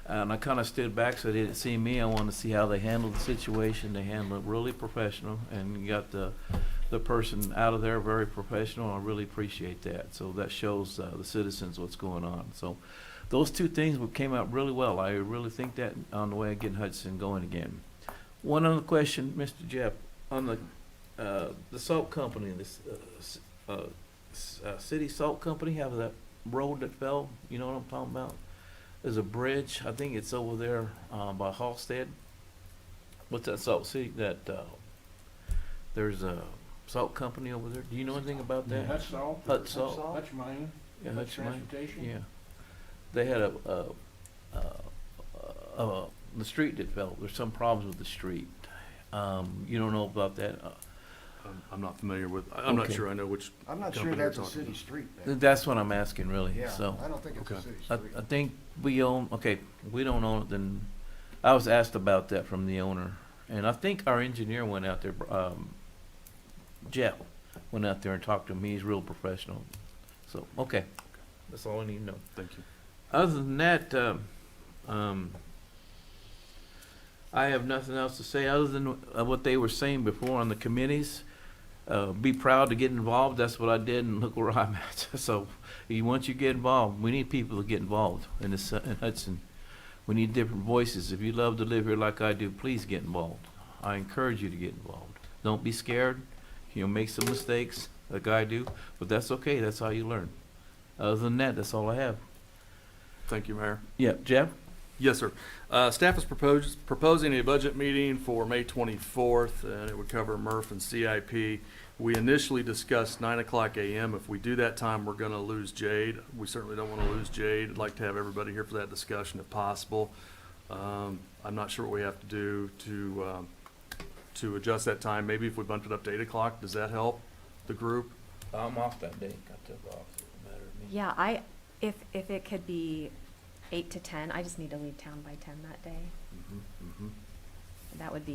And I kind of stood back so they didn't see me. I wanted to see how they handled the situation. They handled it really professional, and you got the person out of there very professional. I really appreciate that. So that shows the citizens what's going on. So those two things came out really well. I really think that on the way of getting Hutchinson going again. One other question, Mr. Jeff, on the salt company, this city salt company, have that road that fell, you know what I'm talking about? There's a bridge, I think it's over there by Halstead. What's that salt city, there's a salt company over there. Do you know anything about that? Hutch Salt. Hutch Salt. Hutch Mining. Yeah, Hutch Hutch Mining. Transportation. Yeah. They had the street that fell. There's some problems with the street. You don't know about that? I'm not familiar with, I'm not Okay. sure I know which. I'm not sure company you're that's a talking city about. street. then. That's what I'm asking, really. Yeah, So I don't think it's a Okay. city I street. think we own. Okay, we don't own it. Then I was asked about that from the owner, and I think our engineer went out there. Jeff went out there and talked to him. He's real professional. So okay, that's all I need to know. Thank you. Other than that, I have nothing else to say other than what they were saying before on the committees. Be proud to get involved. That's what I did, and look where I'm at. So, once you get involved, we need people to get involved in this in Hudson. We need different voices. If you love to live here like I do, please get involved. I encourage you to get involved. Don't be scared. Make some mistakes like I do, but that's okay. That's how you learn. Other than that, that's all I have. Thank you, Mayor. Yeah, Jeff? Yes, sir. Staff is proposing a budget meeting for May 24th, and it would cover MRF and CIP. We initially discussed 9 o'clock a.m. If we do that time, we're going to lose Jade. We certainly don't want to lose Jade. I'd like to have everybody here for that discussion if possible. I'm not sure what we have to do to adjust that time. Maybe if we bumped it up to 8 o'clock, does that help the group? I'm off that day. Got to off. It doesn't matter to me. Yeah, if it could be 8 to 10, I just need to leave town by 10 that day. That would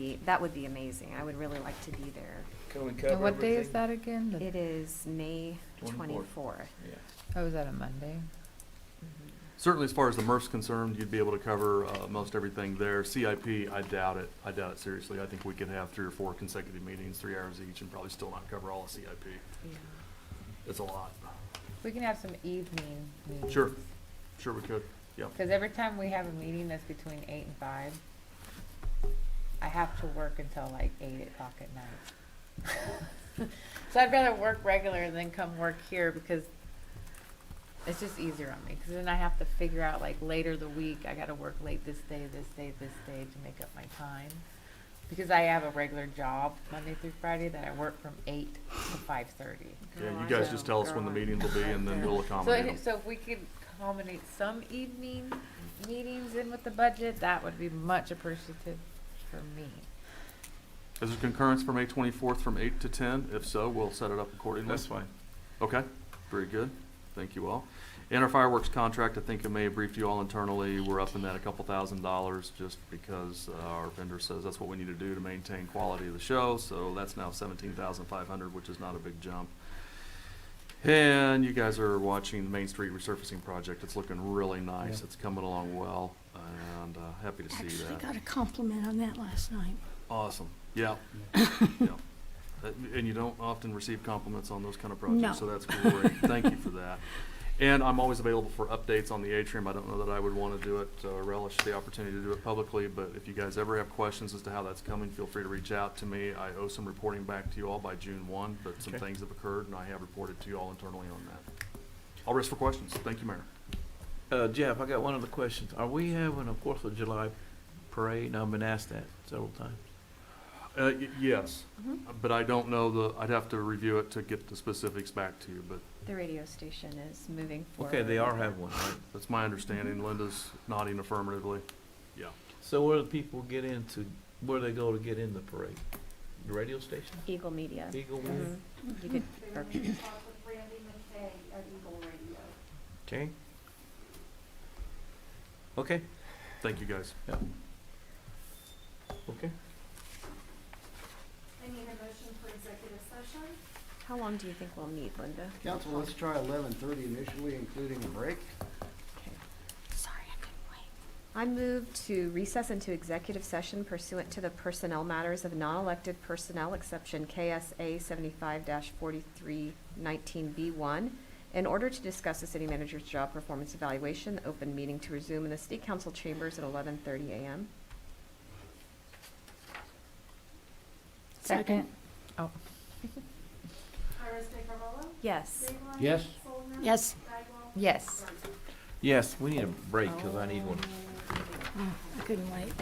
be amazing. I would really like to be there. Can we cover And what day is everything? that again? The- It is May 24th. 24th. Yeah. Oh, is that a Monday? Certainly, as far as the MRF's concerned, you'd be able to cover most everything there. CIP, I doubt it. I doubt it seriously. I think we could have 3 or 4 consecutive meetings, 3 hours each, and probably still not cover all of CIP. Yeah. It's a lot. We can have some evening meetings. Sure. Sure we could. Yep. Because every time we have a meeting that's between 8 and 5, I have to work until like 8 o'clock at night. So I'd rather work regular than come work here because it's just easier on me. Because then I have to figure out like later the week, I got to work late this day, this day, this day to make up my time. Because I have a regular job Monday through Friday that I work from 8 to 5:30. Yeah, you guys just tell us when the meetings will be, and then we'll accommodate them. So if we could accommodate some evening meetings in with the budget, that would be much appreciative for me. Is there concurrence for May 24th from 8 to 10? If so, we'll set it up accordingly. That's fine. Okay, very good. Thank you all. And our fireworks contract, I think I may have briefed you all internally. We're up in that a couple $1,000s just because our vendor says that's what we need to do to maintain quality of the show. So that's now $17,500, which is not a big jump. And you guys are watching the Main Street resurfacing project. It's looking really nice. Yeah. It's coming along well, and happy to see Actually that. got a compliment on that last night. Awesome. Yeah. Yeah. And you don't often receive compliments on those kind of projects, No. so that's great. Thank you for that. And I'm always available for updates on the atrium. I don't know that I would want to do it or relish the opportunity to do it publicly, but if you guys ever have questions as to how that's coming, feel free to reach out to me. I owe some reporting back to you all by June 1, but some Okay. things have occurred, and I have reported to you all internally on that. I'll rest for questions. Thank you, Mayor. Jeff, I got one other question. Are we having a 4th of July parade? Now, I've been asked that several times. Yes, but I don't know I'd have to review it to get the specifics back to you, but The radio station is moving forward. Okay, they are having one, right? that's my understanding. Linda's nodding affirmatively. Yeah. So where do people get into, where do they go to get in the parade? The radio station? Eagle Media. Eagle Media? You could, They were going to talk with Randy McKay at Eagle Radio. Okay. Okay. Thank you, guys. Yeah. Okay. I need a motion for executive session. how long do you think we'll need, Linda? Council, let's try 11:30 initially, including a break. Okay. Sorry, I couldn't wait. I move to recess into executive session pursuant to the personnel matters of non-elected personnel exception KSA 75-4319B1 in order to discuss the city manager's job performance evaluation. The open meeting to resume in the city council chambers at 11:30 a.m. Second. Oh. Iris de Carvalho? Yes. Mabel? Yes. Solomon? Yes. Bagwell? Yes. Johnson? Yes, we need a break, cause I need one. I couldn't wait.